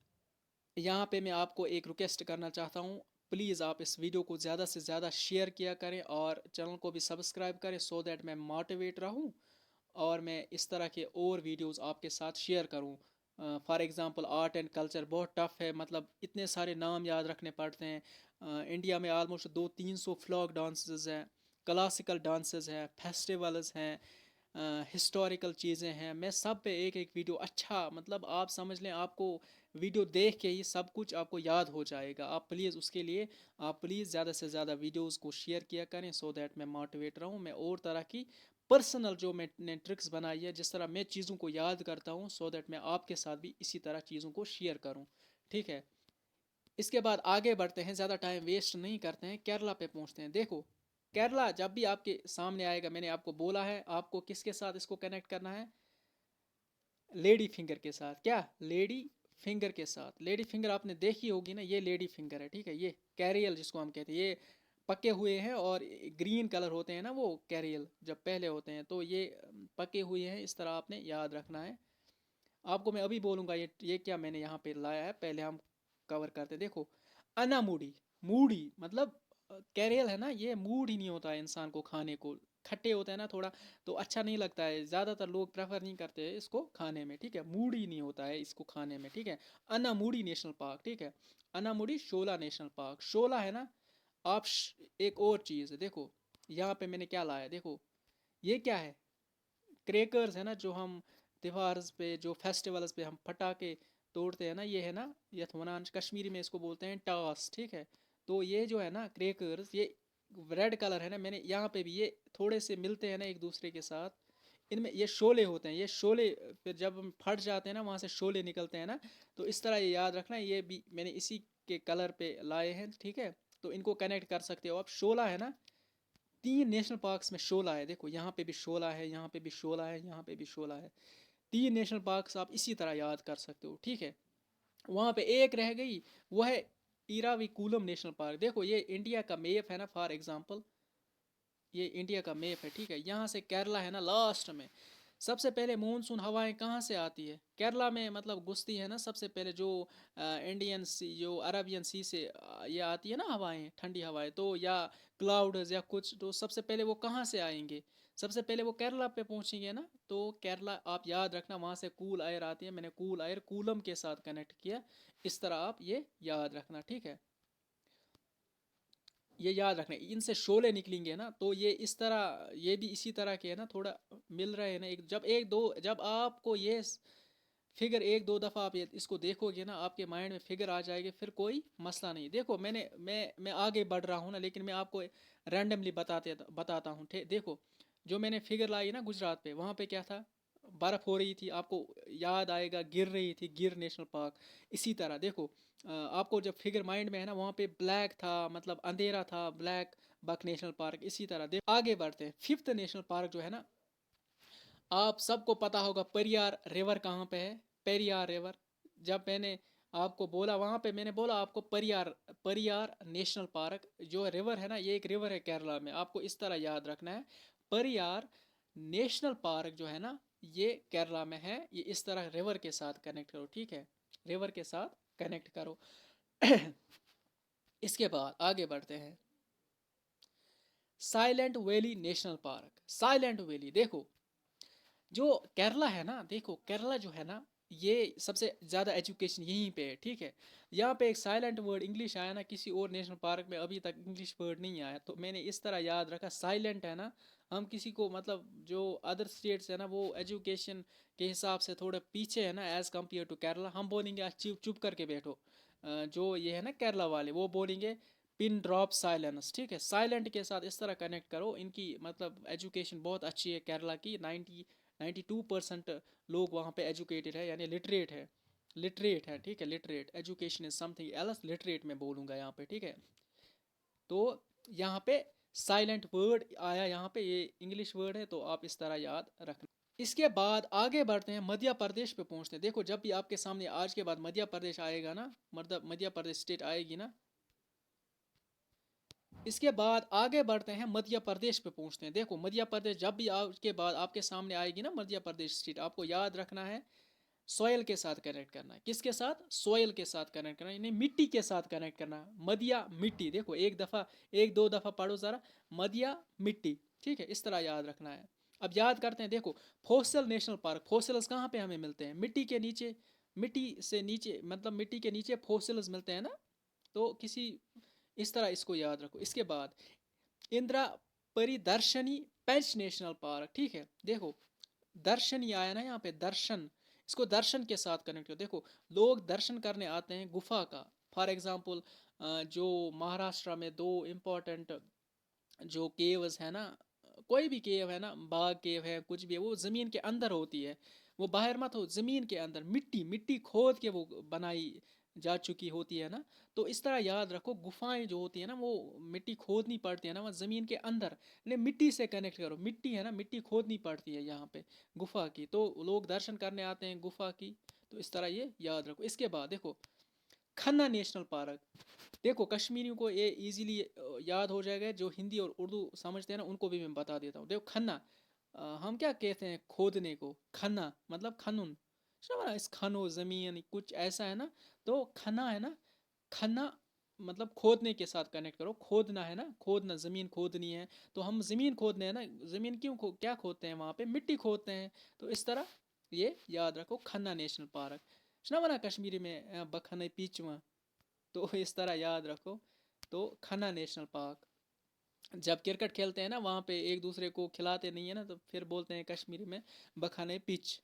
यहाँ पे मैं आपको एक रिक्वेस्ट करना चाहता हूँ, प्लीज़ आप इस वीडियो को ज़्यादा से ज़्यादा शेयर किया करें और चैनल को भी सब्सक्राइब करें, सो दैट मैं मोटिवेट रहूँ और मैं इस तरह के और वीडियोस आपके साथ शेयर करूं। For example art and culture बहुत टफ़ है, मतलब इतने सारे नाम याद रखने पड़ते हैं। इंडिया में आलमोस्ट 200-300 फ्लॉक डांसेस हैं, क्लासिकल डांसेस हैं, फेस्टिवल्स हैं, हिस्टोरिकल चीज़ें हैं। मैं सब पे एक एक वीडियो, अच्छा मतलब आप समझ लें, आपको वीडियो देख के ही सब कुछ आपको याद हो जाएगा। आप प्लीज़ उसके लिए आप प्लीज़ ज़्यादा से ज़्यादा वीडियोस को शेयर किया करें, सो दैट मैं मोटिवेट रहूँ, मैं और तरह की पर्सनल जो मैंने ट्रिक्स बनाई है, जिस तरह मैं चीज़ों को याद करता हूँ, सो दैट मैं आपके साथ भी इसी तरह चीज़ों को शेयर करूँ, ठीक है। इसके बाद आगे बढ़ते हैं, ज़्यादा टाइम वेस्ट नहीं करते हैं, केरला पे पहुँचते हैं। देखो केरला जब भी आपके सामने आएगा, मैंने आपको बोला है आपको किसके साथ इसको कनेक्ट करना है, लेडी फिंगर के साथ। क्या, लेडी फिंगर के साथ। लेडी फिंगर आपने देखी होगी ना, ये लेडी फिंगर है, ठीक है। ये कैरियल जिसको हम कहते हैं, ये पके हुए हैं और ग्रीन कलर होते हैं ना वो कैरियल जब पहले होते हैं, तो ये पके हुए हैं, इस तरह आपने याद रखना है। आपको मैं अभी बोलूँगा ये क्या मैंने यहाँ पे लाया है, पहले हम कवर करते। देखो अनामूडी, मूडी मतलब कैरियल है ना, ये मूड ही नहीं होता है इंसान को खाने को, खट्टे होते हैं ना थोड़ा, तो अच्छा नहीं लगता है, ज़्यादातर लोग प्रेफर नहीं करते हैं इसको खाने में, ठीक है। मूड ही नहीं होता है इसको खाने में, ठीक है। अनामूडी नेशनल पार्क, ठीक है। अनामूडी शोला नेशनल पार्क, शोला है ना। एक और चीज़ है, देखो यहाँ पे मैंने क्या लाया, देखो ये क्या है, क्रैकर्स है ना, जो हम त्योहार पे, जो फेस्टिवल्स पे हम पटाखे तोड़ते हैं ना, ये है ना, यथवनान कश्मीरी में इसको बोलते हैं टास, ठीक है। तो ये जो है ना क्रैकर्स, ये रेड कलर है ना, मैंने यहाँ पे भी ये थोड़े से मिलते हैं ना एक दूसरे के साथ, इनमें ये शोले होते हैं, ये शोले फिर जब हम फट जाते हैं ना, वहाँ से शोले निकलते हैं ना। तो इस तरह ये याद रखना, ये भी मैंने इसी के कलर पे लाए हैं, ठीक है। तो इनको कनेक्ट कर सकते हो आप। शोला है ना, 3 नेशनल पार्क्स में शोला है, देखो यहाँ पे भी शोला है, यहाँ पे भी शोला है, यहाँ पे भी शोला है। 3 नेशनल पार्क्स आप इसी तरह याद कर सकते हो, ठीक है। वहाँ पे एक रह गई, वो है इराविकुलम नेशनल पार्क। देखो ये इंडिया का मैप है ना, फॉर एग्जांपल ये इंडिया का मैप है, ठीक है। यहाँ से केरला है ना लास्ट में। सबसे पहले मानसून हवाएं कहाँ से आती है? केरला में मतलब घुसती है ना सबसे पहले, जो इंडियन सी, जो अरबियन सी से ये आती है ना हवाएं, ठंडी हवाएं, तो या क्लाउड्स या कुछ, तो सबसे पहले वो कहाँ से आएंगे? सबसे पहले वो केरला पे पहुंचेंगे ना। तो केरला आप याद रखना, वहाँ से कूल एयर आती है। मैंने कूल एयर कूलम के साथ कनेक्ट किया, इस तरह आप ये याद रखना, ठीक है। ये याद रखना, इनसे शोले निकलेंगे ना, तो ये इस तरह, ये भी इसी तरह के है ना, थोड़ा मिल रहे हैं ना। एक जब एक दो जब आपको ये फिगर एक दो दफ़ा आप ये इसको देखोगे ना, आपके माइंड में फिगर आ जाएगी, फिर कोई मसला नहीं। देखो मैं आगे बढ़ रहा हूँ ना, लेकिन मैं आपको रैंडमली बताता हूँ। देखो जो मैंने फिगर लाई ना गुजरात पे, वहाँ पे क्या था? बर्फ़ हो रही थी, आपको याद आएगा, गिर रही थी, गिर नेशनल पार्क। इसी तरह देखो, आपको जब फिगर माइंड में है ना, वहाँ पे ब्लैक था, मतलब अंधेरा था, ब्लैक बक नेशनल पार्क। इसी तरह देखो आगे बढ़ते हैं। फिफ्थ नेशनल पार्क जो है ना, आप सबको पता होगा पेरियार रिवर कहाँ पे है? पेरियार रिवर। जब मैंने आपको बोला, वहाँ पे मैंने बोला आपको परियार, परियार नेशनल पार्क जो रिवर है ना, ये एक रिवर है केरला में, आपको इस तरह याद रखना है। परियार नेशनल पार्क जो है ना, ये केरला में है। ये इस तरह रिवर के साथ कनेक्ट करो, ठीक है। रिवर के साथ कनेक्ट करो। इसके बाद आगे बढ़ते हैं। Silent valley national park. Silent valley देखो, जो केरला है ना, देखो केरला जो है ना, ये सबसे ज़्यादा एजुकेशन यहीं पे है, ठीक है। यहाँ पे एक साइलेंट वर्ड इंग्लिश आया ना, किसी और नेशनल पार्क में अभी तक इंग्लिश वर्ड नहीं आया, तो मैंने इस तरह याद रखा साइलेंट है ना। हम किसी को मतलब जो अदर स्टेट्स है ना, वो एजुकेशन के हिसाब से थोड़ा पीछे है ना एज़ कम्पेयर टू केरला, हम बोलेंगे "आज चुप चुप करके बैठो"। जो ये है ना केरला वाले, वो बोलेंगे पिन ड्रॉप साइलेंस, ठीक है। साइलेंट के साथ इस तरह कनेक्ट करो, इनकी मतलब एजुकेशन बहुत अच्छी है केरला की। 92% लोग वहाँ पे एजुकेटेड है, यानी लिटरेट है। लिटरेट है, ठीक है। Literate, education is something else, literate में बोलूँगा यहाँ पे, ठीक है। तो यहाँ पे साइलेंट वर्ड आया, यहाँ पे ये इंग्लिश वर्ड है, तो आप इस तरह याद रखना। इसके बाद आगे बढ़ते हैं, मध्य प्रदेश पे पहुँचते हैं। देखो जब भी आपके सामने आज के बाद मध्य प्रदेश आएगा ना, मतलब मध्य प्रदेश स्टेट आएगी ना, इसके बाद आगे बढ़ते हैं, मध्य प्रदेश पे पहुंचते हैं। देखो मध्य प्रदेश जब भी आपके बाद आपके सामने आएगी ना मध्य प्रदेश स्टेट, आपको याद रखना है सॉयल के साथ कनेक्ट करना है। किसके साथ? सॉयल के साथ कनेक्ट करना है, यानी मिट्टी के साथ कनेक्ट करना है। मध्य मिट्टी, देखो एक दफ़ा, एक दो दफ़ा पढ़ो ज़रा, मध्य मिट्टी, ठीक है। इस तरह याद रखना है। अब याद करते हैं, देखो फोसिल नेशनल पार्क। फोसिल्स कहाँ पे हमें मिलते हैं? मिट्टी के नीचे। मिट्टी से नीचे मतलब मिट्टी के नीचे फोसिल्स मिलते हैं ना, तो किसी इस तरह इसको याद रखो। इसके बाद इंदिरा परिदर्शनी पेंच नेशनल पार्क, ठीक है। देखो दर्शनी आया ना यहाँ पे, दर्शन, इसको दर्शन के साथ कनेक्ट करो। देखो लोग दर्शन करने आते हैं गुफा का। फॉर एग्जांपल जो महाराष्ट्र में दो इम्पोर्टेंट जो केव्स है ना, कोई भी केव है ना, बाग केव है, कुछ भी है, वो ज़मीन के अंदर होती है। वो बाहर मत हो, ज़मीन के अंदर मिट्टी मिट्टी खोद के वो बनाई जा चुकी होती है ना। तो इस तरह याद रखो, गुफाएं जो होती है ना, वो मिट्टी खोदनी पड़ती है ना, वो ज़मीन के अंदर, यानी मिट्टी से कनेक्ट करो। मिट्टी है ना, मिट्टी खोदनी पड़ती है यहाँ पे गुफा की, तो लोग दर्शन करने आते हैं गुफा की। तो इस तरह ये याद रखो। इसके बाद देखो खन्ना नेशनल पार्क। देखो कश्मीरियों को ये इजीली याद हो जाएगा, जो हिंदी और उर्दू समझते हैं ना उनको भी मैं बता देता हूँ। देखो खन्ना, हम क्या कहते हैं खोदने को? खन्ना मतलब खनुन, समझ ना, इस खनो ज़मीन कुछ ऐसा है ना। तो खन्ना है ना, खन्ना मतलब खोदने के साथ कनेक्ट करो। खोदना है ना, खोदना, ज़मीन खोदनी है, तो हम ज़मीन खोदने हैं ना। ज़मीन क्या खोदते हैं? वहाँ पे मिट्टी खोदते हैं। तो इस तरह ये याद रखो, खन्ना नेशनल पार्क। सुना ना कश्मीरी में बखने पीचवा, तो इस तरह याद रखो। तो खन्ना नेशनल पार्क, जब क्रिकेट खेलते हैं ना, वहाँ पे एक दूसरे को खिलाते नहीं है ना, तो फिर बोलते हैं कश्मीरी में बखाने पिच।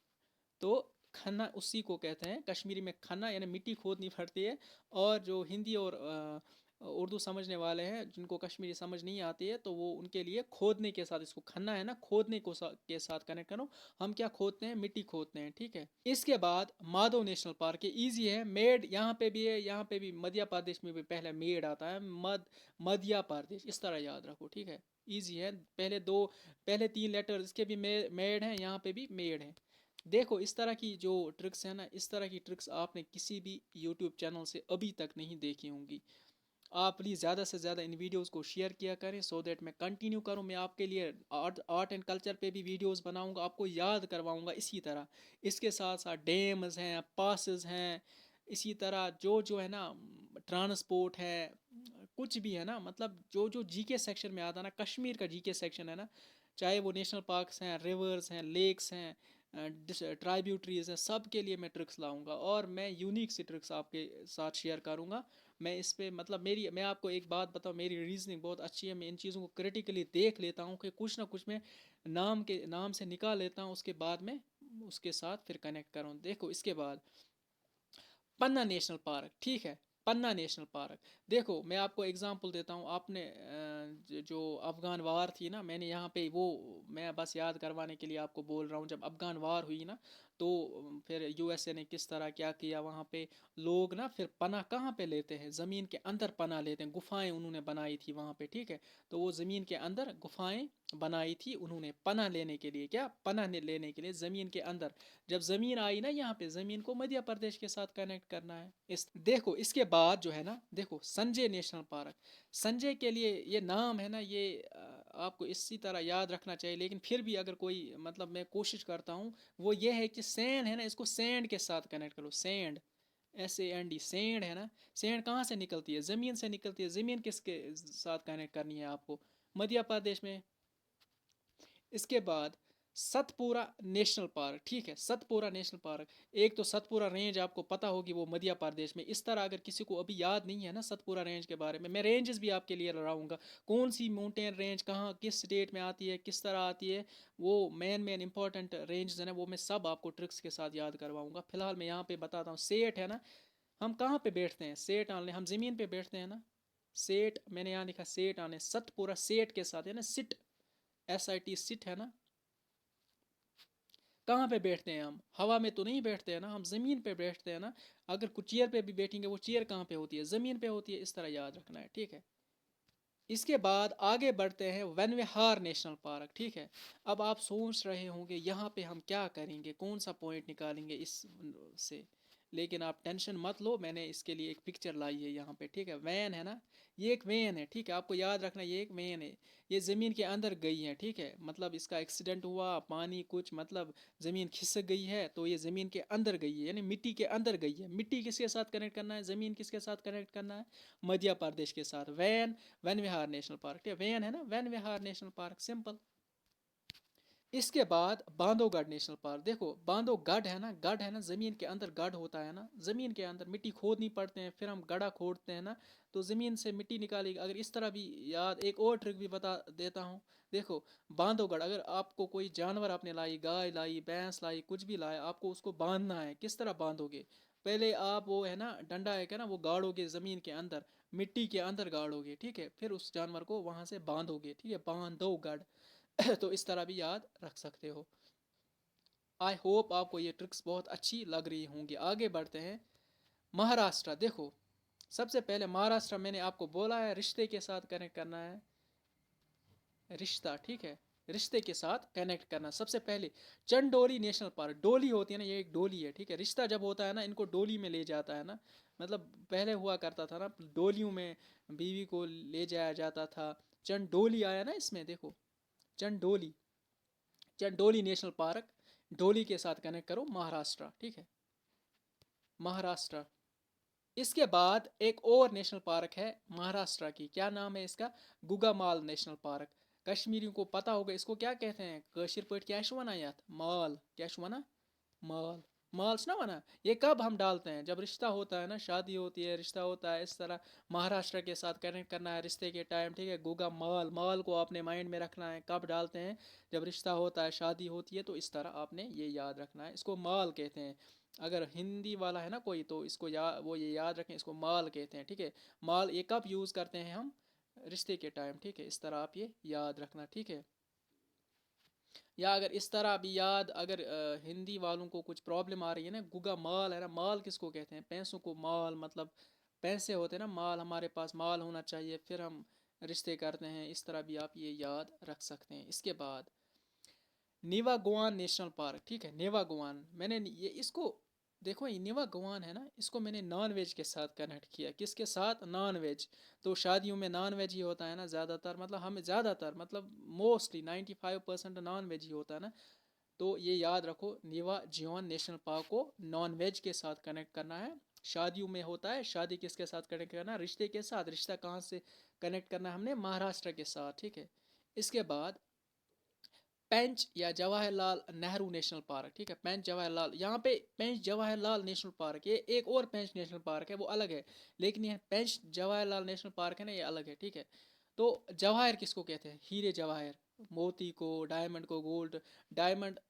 तो खन्ना उसी को कहते हैं कश्मीरी में, खन्ना यानी मिट्टी खोदनी पड़ती है। और जो हिंदी और उर्दू समझने वाले हैं, जिनको कश्मीरी समझ नहीं आती है, तो वो उनके लिए खोदने के साथ, इसको खन्ना है ना, खोदने को के साथ कनेक्ट करो। हम क्या खोदते हैं? मिट्टी खोदते हैं, ठीक है। इसके बाद माधव नेशनल पार्क, ये ईजी है। मेड यहाँ पे भी है, यहाँ पे भी मध्य प्रदेश में भी पहले मेड आता है, मध्य प्रदेश, इस तरह याद रखो, ठीक है। ईजी है। पहले तीन लेटर इसके भी मेड हैं, यहाँ पे भी मेड है। देखो इस तरह की जो ट्रिक्स है ना, इस तरह की ट्रिक्स आपने किसी भी यूट्यूब चैनल से अभी तक नहीं देखी होंगी। आप प्लीज़ ज़्यादा से ज़्यादा इन वीडियोस को शेयर किया करें, सो दैट मैं कंटिन्यू करूं। मैं आपके लिए आर्ट आर्ट एंड कल्चर पे भी वीडियोस बनाऊंगा, आपको याद करवाऊंगा इसी तरह। इसके साथ साथ डैम्स हैं, पासेस हैं, इसी तरह जो जो है ना ट्रांसपोर्ट है, कुछ भी है ना, मतलब जो जो जीके सेक्शन में आता है ना, कश्मीर का जीके सेक्शन है ना, चाहे वो नेशनल पार्क्स हैं, रिवर्स हैं, लेक्स हैं, ट्राइब्यूटरीज हैं, सब के लिए मैं ट्रिक्स लाऊंगा और मैं यूनिक सी ट्रिक्स आपके साथ शेयर करूंगा। मैं इस पे मतलब मेरी मैं आपको एक बात बताऊं, मेरी रीजनिंग बहुत अच्छी है। मैं इन चीज़ों को क्रिटिकली देख लेता हूं कि कुछ ना कुछ मैं नाम से निकाल लेता हूं, उसके बाद में उसके साथ फिर कनेक्ट करूं। देखो इसके बाद पन्ना नेशनल पार्क, ठीक है। पन्ना नेशनल पार्क, देखो मैं आपको एग्जांपल देता हूँ। आपने जो अफ़गान वार थी ना, मैंने यहाँ पे वो मैं बस याद करवाने के लिए आपको बोल रहा हूँ। जब अफ़गान वार हुई ना, तो फिर यूएसए ने किस तरह क्या किया वहाँ पे। लोग ना फिर पनाह कहाँ पे लेते हैं, ज़मीन के अंदर पनाह लेते हैं। गुफाएं उन्होंने बनाई थी वहाँ पे, ठीक है। तो वो ज़मीन के अंदर गुफाएं बनाई थी उन्होंने पनाह लेने के लिए। क्या पनाह लेने के लिए ज़मीन के अंदर। जब ज़मीन आई ना, यहाँ पे ज़मीन को मध्य प्रदेश के साथ कनेक्ट करना है। इस देखो इसके बाद जो है ना, देखो संजय नेशनल पार्क। संजय के लिए ये नाम है ना, ये आपको इसी तरह याद रखना चाहिए, लेकिन फिर भी अगर कोई मतलब मैं कोशिश करता हूँ, वो ये है कि सैंड है ना, इसको सैंड के साथ कनेक्ट करो। सैंड, SAND, सैंड है ना। सैंड कहाँ से निकलती है, ज़मीन से निकलती है। ज़मीन किसके साथ कनेक्ट करनी है आपको, मध्य प्रदेश में। इसके बाद सतपुरा नेशनल पार्क, ठीक है। सतपुरा नेशनल पार्क, एक तो सतपुरा रेंज आपको पता होगी वो मध्य प्रदेश में। इस तरह अगर किसी को अभी याद नहीं है ना सतपुरा रेंज के बारे में, मैं रेंजेस भी आपके लिए लगाऊंगा। कौन सी माउंटेन रेंज कहाँ किस स्टेट में आती है, किस तरह आती है, वो मेन इंपॉर्टेंट रेंज है ना, वो मैं सब आपको ट्रिक्स के साथ याद करवाऊंगा। फिलहाल मैं यहाँ पे बताता हूँ। सेठ है ना, हम कहाँ पे बैठते हैं, सेठ आने हम ज़मीन पे बैठते हैं ना। सेठ मैंने यहाँ लिखा, सेठ आने सतपुरा सेठ के साथ है ना, सिट, SIT सिट है ना। कहाँ पे बैठते हैं हम, हवा में तो नहीं बैठते हैं ना, हम ज़मीन पे बैठते हैं ना। अगर कुछ चेयर पे भी बैठेंगे, वो चेयर कहाँ पे होती है, ज़मीन पे होती है। इस तरह याद रखना है, ठीक है। इसके बाद आगे बढ़ते हैं वन विहार नेशनल पार्क, ठीक है। अब आप सोच रहे होंगे यहाँ पे हम क्या करेंगे, कौन सा पॉइंट निकालेंगे इस से, लेकिन आप टेंशन मत लो, मैंने इसके लिए एक पिक्चर लाई है यहाँ पे, ठीक है। वैन है ना, ये एक वैन है, ठीक है। आपको याद रखना ये एक वैन है। ये ज़मीन के अंदर गई है, ठीक है। मतलब इसका एक्सीडेंट हुआ, पानी कुछ मतलब ज़मीन खिसक गई है, तो ये ज़मीन के अंदर गई है, यानी मिट्टी के अंदर गई है। मिट्टी किसके साथ कनेक्ट करना है, ज़मीन किसके साथ कनेक्ट करना है, मध्य प्रदेश के साथ। वैन, वन विहार नेशनल पार्क, ठीक है। वैन है ना, वन विहार नेशनल पार्क, सिंपल। इसके बाद बांधवगढ़ नेशनल पार्क, देखो बांधवगढ़ है ना, गढ़ है ना, ज़मीन के अंदर गढ़ होता है ना, ज़मीन के अंदर मिट्टी खोदनी पड़ते हैं, फिर हम गड्ढा खोदते हैं ना, तो ज़मीन से मिट्टी निकालेगी। अगर इस तरह भी याद, एक और ट्रिक भी बता देता हूँ। देखो बांधवगढ़, अगर आपको कोई जानवर आपने लाई, गाय लाई, भैंस लाई, कुछ भी लाया, आपको उसको बांधना है। किस तरह बांधोगे, पहले आप वो है ना डंडा है क्या ना, वो गाड़ोगे ज़मीन के अंदर, मिट्टी के अंदर गाड़ोगे, ठीक है। फिर उस जानवर को वहाँ से बांधोगे, ठीक है। बांधवगढ़ तो इस तरह भी याद रख सकते हो। आई होप आपको ये ट्रिक्स बहुत अच्छी लग रही होंगी। आगे बढ़ते हैं। महाराष्ट्र, देखो सबसे पहले महाराष्ट्र मैंने आपको बोला है रिश्ते के साथ कनेक्ट करना है, रिश्ता, ठीक है। रिश्ते के साथ कनेक्ट करना सबसे पहले। चंडोली नेशनल पार्क, डोली होती है ना, ये एक डोली है, ठीक है। रिश्ता जब होता है ना, इनको डोली में ले जाता है ना, मतलब पहले हुआ करता था ना, डोलियों में बीवी को ले जाया जाता था। चंडोली आया ना इसमें, देखो चंडोली, चंडोली नेशनल पार्क, डोली के साथ कनेक्ट करो महाराष्ट्र, ठीक है। महाराष्ट्र। इसके बाद एक और नेशनल पार्क है महाराष्ट्र की, क्या नाम है इसका, गुगामाल नेशनल पार्क। कश्मीरियों को पता होगा इसको क्या कहते हैं, कशिर पट क्या वना यात माल, क्या वना, माल, माल्स ना वना। ये कब हम डालते हैं, जब रिश्ता होता है ना, शादी होती है, रिश्ता होता है, इस तरह महाराष्ट्र के साथ कनेक्ट करना है रिश्ते के टाइम, ठीक है। गुगा माल, माल को आपने माइंड में रखना है, कब डालते हैं, जब रिश्ता होता है, शादी होती है, तो इस तरह आपने ये याद रखना है, इसको माल कहते हैं। अगर हिंदी वाला है ना कोई, तो इसको वो ये याद रखें, इसको माल कहते हैं, ठीक है। माल ये कब यूज़ करते हैं हम, रिश्ते के टाइम, ठीक है। इस तरह आप ये याद रखना, ठीक है। या अगर इस तरह भी याद, अगर हिंदी वालों को कुछ प्रॉब्लम आ रही है ना, गुगा माल है ना, माल किसको कहते हैं, पैसों को माल, मतलब पैसे होते हैं ना, माल, हमारे पास माल होना चाहिए, फिर हम रिश्ते करते हैं। इस तरह भी आप ये याद रख सकते हैं। इसके बाद निवागोआन नेशनल पार्क, ठीक है, निवागोआन। मैंने ये इसको देखो, ये निवागोआन है ना, इसको मैंने नॉन वेज के साथ कनेक्ट किया। किसके साथ? Non veg. तो शादियों में नॉन वेज ही होता है ना ज़्यादातर, मतलब हमें ज़्यादातर मतलब मोस्टली 95% नॉन वेज ही होता है ना। तो ये याद रखो, निवा जियोन नेशनल पार्क को नॉन वेज के साथ कनेक्ट करना है। शादियों में होता है, शादी किसके साथ कनेक्ट करना है? रिश्ते के साथ। रिश्ता कहाँ से कनेक्ट करना है हमने? महाराष्ट्र के साथ, ठीक है। इसके बाद पेंच या जवाहरलाल नेहरू नेशनल पार्क, ठीक है, पेंच जवाहरलाल। यहाँ पे पेंच जवाहरलाल नेशनल पार्क, ये एक और पेंच नेशनल पार्क है, वो अलग है। लेकिन ये पेंच जवाहरलाल नेशनल पार्क है ना, ये अलग है, ठीक है। तो जवाहर किसको कहते हैं? हीरे जवाहर, मोती को, डायमंड को, gold. Diamond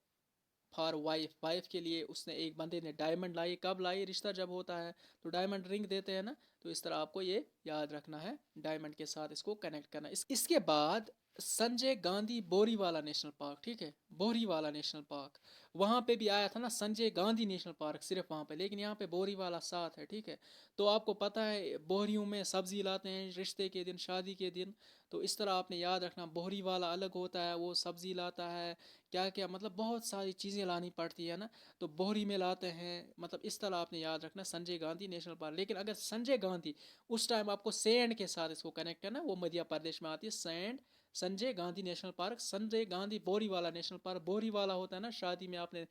for wife, wife के लिए उसने, एक बंदे ने डायमंड लाई। कब लाई? रिश्ता जब होता है तो डायमंड रिंग देते हैं ना। तो इस तरह आपको ये याद रखना है, डायमंड के साथ इसको कनेक्ट करना। इसके बाद संजय गांधी बोरीवाला नेशनल पार्क, ठीक है, बोरीवाला नेशनल पार्क। वहाँ पे भी आया था ना संजय गांधी नेशनल पार्क, सिर्फ वहाँ पे, लेकिन यहाँ पे बोरीवाला साथ है, ठीक है। तो आपको पता है बोरियों में सब्जी लाते हैं रिश्ते के दिन, शादी के दिन। तो इस तरह आपने याद रखना, बोरीवाला अलग होता है, वो सब्जी लाता है, क्या क्या मतलब बहुत सारी चीज़ें लानी पड़ती है ना। तो बोरी में लाते हैं, मतलब इस तरह आपने याद रखना संजय गांधी नेशनल पार्क। लेकिन अगर संजय गांधी, उस टाइम आपको सैंड के साथ इसको कनेक्ट करना, वो मध्य प्रदेश में आती है sand. Sanjay Gandhi national park, Sanjay Gandhi Borivali national park. Borivali होता है ना, शादी में आपने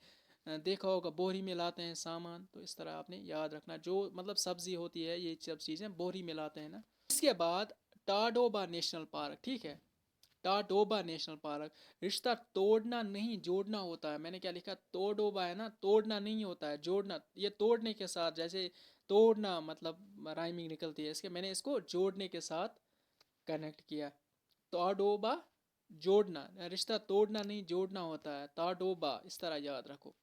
देखा होगा, बोरी में लाते हैं सामान। तो इस तरह आपने याद रखना, जो मतलब सब्जी होती है, ये सब चीज़ें बोरी में लाते हैं ना। इसके बाद टाडोबा नेशनल पार्क, ठीक है, टाडोबा नेशनल पार्क। रिश्ता तोड़ना नहीं जोड़ना होता है। मैंने क्या लिखा? तोडोबा है ना, तोड़ना नहीं होता है, जोड़ना। ये तोड़ने के साथ, जैसे तोड़ना मतलब राइमिंग निकलती है इसके, मैंने इसको जोड़ने के साथ कनेक्ट किया। टाडोबा, जोड़ना। रिश्ता तोड़ना नहीं जोड़ना होता है, टाडोबा, इस तरह याद रखो।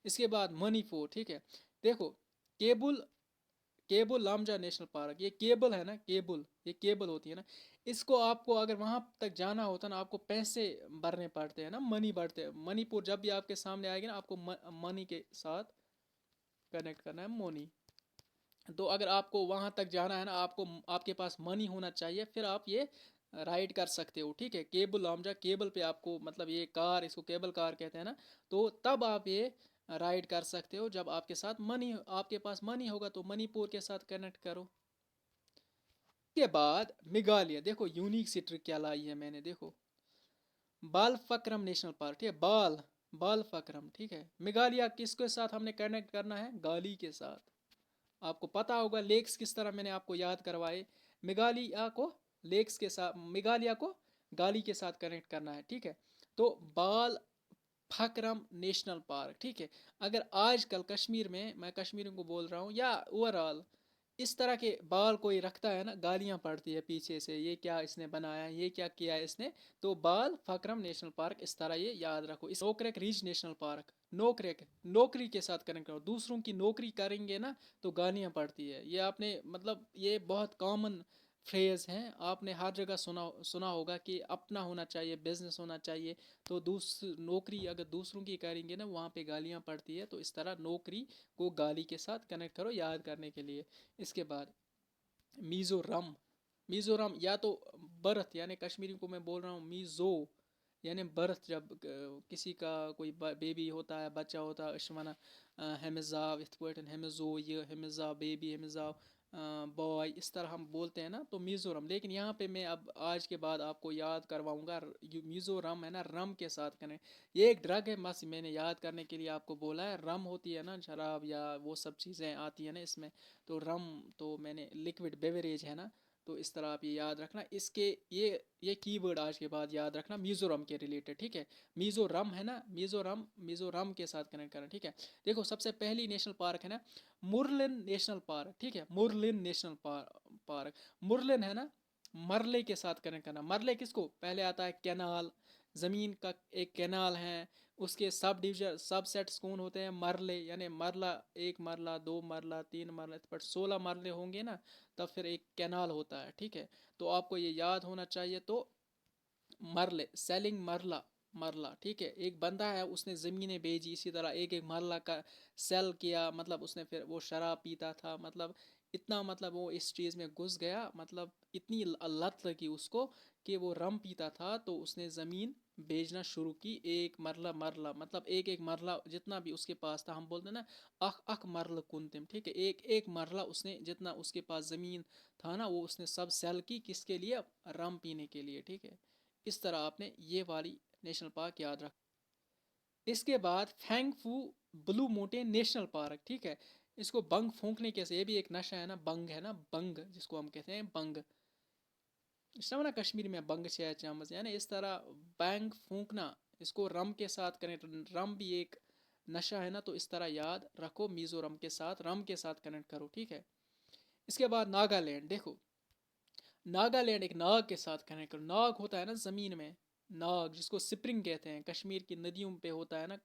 इसके बाद मणिपुर, ठीक है। देखो, केबुल, केबुल लामजा नेशनल पार्क, ये केबल है ना, केबल, ये केबल होती है ना। इसको आपको अगर वहां तक जाना होता है ना, आपको पैसे भरने पड़ते हैं ना, मनी भरते हैं। मणिपुर जब भी आपके सामने आएगी ना, आपको मनी के साथ कनेक्ट करना है, मनी। तो अगर आपको वहां तक जाना है ना, आपको, आपके पास मनी होना चाहिए, फिर आप ये राइड कर सकते हो, ठीक है। केबल लामजा, केबल पे आपको, मतलब ये कार, इसको केबल कार कहते हैं ना। तो तब आप ये राइड कर सकते हो जब आपके साथ मनी, आपके पास मनी होगा। तो मणिपुर के साथ कनेक्ट करो। के बाद मेघालय, देखो यूनिक सी ट्रिक क्या लाई है मैंने, देखो, बालफक्रम नेशनल पार्क, ठीक है, बालफक्रम, ठीक है। मेघालय किसके साथ हमने कनेक्ट करना है? गाली के साथ। आपको पता होगा लेक्स किस तरह मैंने आपको याद करवाए। मेघालय को लेक्स के साथ, मेघालय को गाली के साथ कनेक्ट करना है, ठीक है। तो बाल फकरम नेशनल पार्क, ठीक है। अगर आजकल कश्मीर में, मैं कश्मीरियों को बोल रहा हूँ या ओवरऑल, इस तरह के बाल कोई रखता है ना, गालियाँ पड़ती है पीछे से, ये क्या इसने बनाया, ये क्या किया इसने। तो बाल फकरम नेशनल पार्क, इस तरह ये याद रखो। इस Nokrek ridge national park, Nokrek, नौकरी के साथ कनेक्ट करो। दूसरों की नौकरी करेंगे ना तो गालियाँ पड़ती है। ये आपने मतलब ये बहुत कॉमन फ्रेज हैं, आपने हर जगह सुना सुना होगा कि अपना होना चाहिए, बिजनेस होना चाहिए। तो नौकरी अगर दूसरों की करेंगे ना, वहाँ पे गालियाँ पड़ती है। तो इस तरह नौकरी को गाली के साथ कनेक्ट करो, याद करने के लिए। इसके बाद मिज़ोरम, मिज़ोरम या तो बर्थ, यानी कश्मीरी को मैं बोल रहा हूँ मिज़ो, यानी बर्थ। जब किसी का कोई बेबी होता है, बच्चा होता है, अश वनान हमेजाव इत पॉइंट हमेजो, ये हमेजा बेबी, हमेजा बॉय, इस तरह हम बोलते हैं ना। तो मिज़ोरम, लेकिन यहाँ पे मैं अब आज के बाद आपको याद करवाऊंगा, मिज़ोरम है ना, रम के साथ करें। ये एक ड्रग है, बस मैंने याद करने के लिए आपको बोला है। रम होती है ना शराब, या वो सब चीज़ें आती है ना इसमें। तो रम, तो मैंने लिक्विड बेवरेज है ना। तो इस तरह आप ये याद रखना। इसके ये कीवर्ड आज के बाद याद रखना, मिज़ोरम के रिलेटेड, ठीक है। मिज़ोरम है ना, मिज़ोरम, मिज़ोरम के साथ कनेक्ट करना, ठीक है। देखो, सबसे पहली नेशनल पार्क है ना, मुरलिन नेशनल पार्क, ठीक है, मुरलिन नेशनल पार्क। मुरलिन है ना, मरले के साथ कनेक्ट करना। मरले किसको? पहले आता है कैनाल, ज़मीन का एक कैनाल है, उसके सब डिविजन, सब सेट्स कौन होते हैं? मरले, यानी मरला, एक मरला, दो मरला, तीन मरला, पर 16 मरले होंगे ना, तब फिर एक कैनाल होता है, ठीक है। तो आपको ये याद होना चाहिए। तो मरले, सेलिंग मरला, मरला, ठीक है। एक बंदा है, उसने ज़मीनें बेची, इसी तरह एक एक मरला का सेल किया, मतलब उसने फिर वो शराब पीता था, मतलब इतना, मतलब वो इस चीज़ में घुस गया, मतलब इतनी लत लगी उसको कि वो रम पीता था, तो उसने ज़मीन भेजना शुरू की। एक मरला मरला मतलब एक एक मरला जितना भी उसके पास था, हम बोलते हैं ना अख अख मरल कुंतिम, ठीक है, एक एक मरला उसने जितना उसके पास ज़मीन था ना वो उसने सब सेल की, किसके लिए, रम पीने के लिए, ठीक है। इस तरह आपने ये वाली नेशनल पार्क याद रख। इसके बाद फैंगफू ब्लू मोटेन नेशनल पार्क, ठीक है। इसको बंग फूंकने कैसे, ये भी एक नशा है ना, बंग है ना, बंग जिसको हम कहते हैं बंग, ना कश्मीर में बंग चामच यानी इस तरह बैंग फूंकना, इसको रम के साथ कनेक्ट, रम भी एक नशा है ना, तो इस तरह याद रखो, मिजोरम के साथ रम के साथ कनेक्ट करो, ठीक है। इसके बाद नागालैंड, देखो नागालैंड एक नाग के साथ कनेक्ट करो। नाग होता है ना ज़मीन में, नाग जिसको स्प्रिंग कहते हैं, कश्मीर की नदियों पे होता है ना,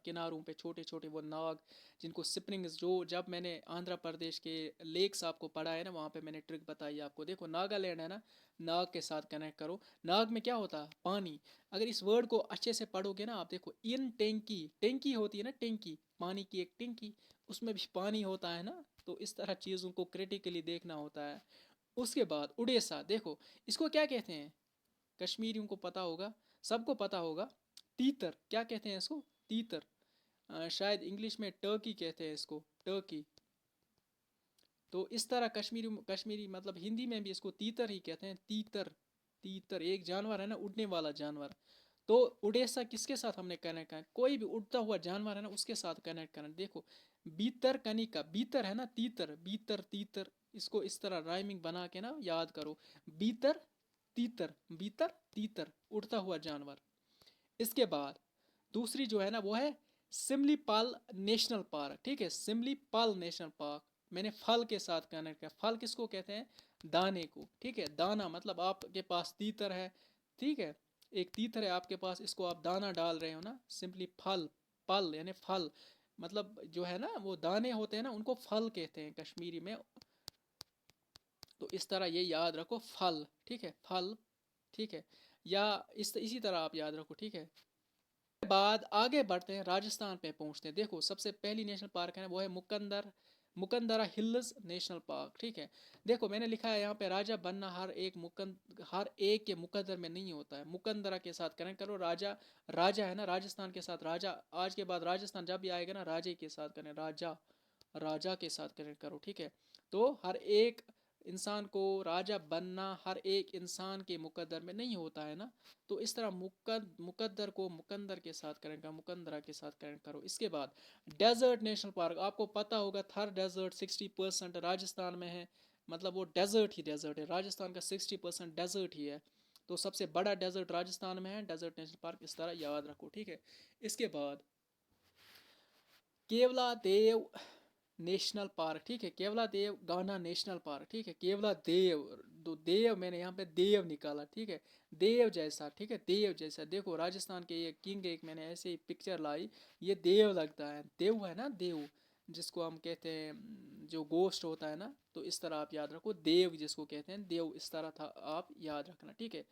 किनारों पे छोटे छोटे वो नाग जिनको स्प्रिंग, जो जब मैंने आंध्र प्रदेश के लेक्स आपको पढ़ा है ना, वहाँ पे मैंने ट्रिक बताई आपको। देखो नागालैंड है ना, नाग के साथ कनेक्ट करो। नाग में क्या होता है, पानी। अगर इस वर्ड को अच्छे से पढ़ोगे ना आप, देखो इन टेंकी, टेंकी होती है ना टेंकी, पानी की एक टेंकी, उसमें भी पानी होता है ना, तो इस तरह चीज़ों को क्रिटिकली देखना होता है। उसके बाद उड़ीसा, देखो इसको क्या कहते हैं, कश्मीरियों को पता होगा, सबको पता होगा, तीतर, क्या कहते हैं इसको, तीतर। शायद इंग्लिश में टर्की कहते हैं इसको, टर्की। तो इस तरह कश्मीरी कश्मीरी मतलब हिंदी में भी इसको तीतर ही कहते हैं, तीतर। तीतर एक जानवर है ना, उड़ने वाला जानवर। तो उड़ीसा किसके साथ हमने कनेक्ट करना, कोई भी उड़ता हुआ जानवर है ना उसके साथ कनेक्ट करना। देखो बीतर कनिका, बीतर है ना तीतर, बीतर तीतर, इसको इस तरह राइमिंग बना के ना याद करो, बीतर तीतर, बीतर तीतर, उड़ता हुआ जानवर। इसके बाद दूसरी जो है ना वो है सिमलीपाल नेशनल पार्क, ठीक है, सिमलीपाल नेशनल पार्क। मैंने फल के साथ कनेक्ट किया, फल किसको कहते हैं, दाने को, ठीक है, दाना मतलब आपके पास तीतर है, ठीक है, एक तीतर है आपके पास, इसको आप दाना डाल रहे हो ना, सिंपली फल, पल यानी फल, मतलब जो है ना वो दाने होते हैं ना उनको फल कहते हैं कश्मीरी में। तो इस तरह ये याद रखो, फल, ठीक है, फल, ठीक है, या इसी तरह आप याद रखो, ठीक है। बाद आगे बढ़ते हैं, राजस्थान पे पहुंचते हैं। देखो सबसे पहली नेशनल पार्क है ना वो है मुकंदर, मुकंदरा हिल्स नेशनल पार्क, ठीक है। देखो मैंने लिखा है यहाँ पे, राजा बनना हर एक के मुकद्दर में नहीं होता है, मुकंदरा के साथ कनेक्ट करो, राजा, राजा है ना राजस्थान के साथ, राजा आज के बाद राजस्थान जब भी आएगा ना राजे के साथ करें, राजा, राजा के साथ कनेक्ट करो, ठीक है। तो हर एक इंसान को राजा बनना हर एक इंसान के मुकद्दर में नहीं होता है ना, तो इस तरह मुकद्दर को मुकंदर के साथ करेंट करो, मुकंदरा के साथ करेंट करो। इसके बाद डेजर्ट नेशनल पार्क, आपको पता होगा थर डेजर्ट 60% राजस्थान में है, मतलब वो डेजर्ट ही डेजर्ट है, राजस्थान का 60% डेजर्ट ही है, तो सबसे बड़ा डेजर्ट राजस्थान में है, डेजर्ट नेशनल पार्क, इस तरह याद रखो, ठीक है। इसके बाद केवला देव नेशनल पार्क, ठीक है, केवला देव गाना नेशनल पार्क, ठीक है, केवला देव, दो देव मैंने यहाँ पे देव निकाला, ठीक है, देव जैसा, ठीक है, देव जैसा। देखो राजस्थान के ये किंग, एक मैंने ऐसे ही पिक्चर लाई, ये देव लगता है, देव है ना, देव जिसको हम कहते हैं जो गोस्ट होता है ना, तो इस तरह आप याद रखो, देव जिसको कहते हैं देव, इस तरह था आप याद रखना, ठीक है।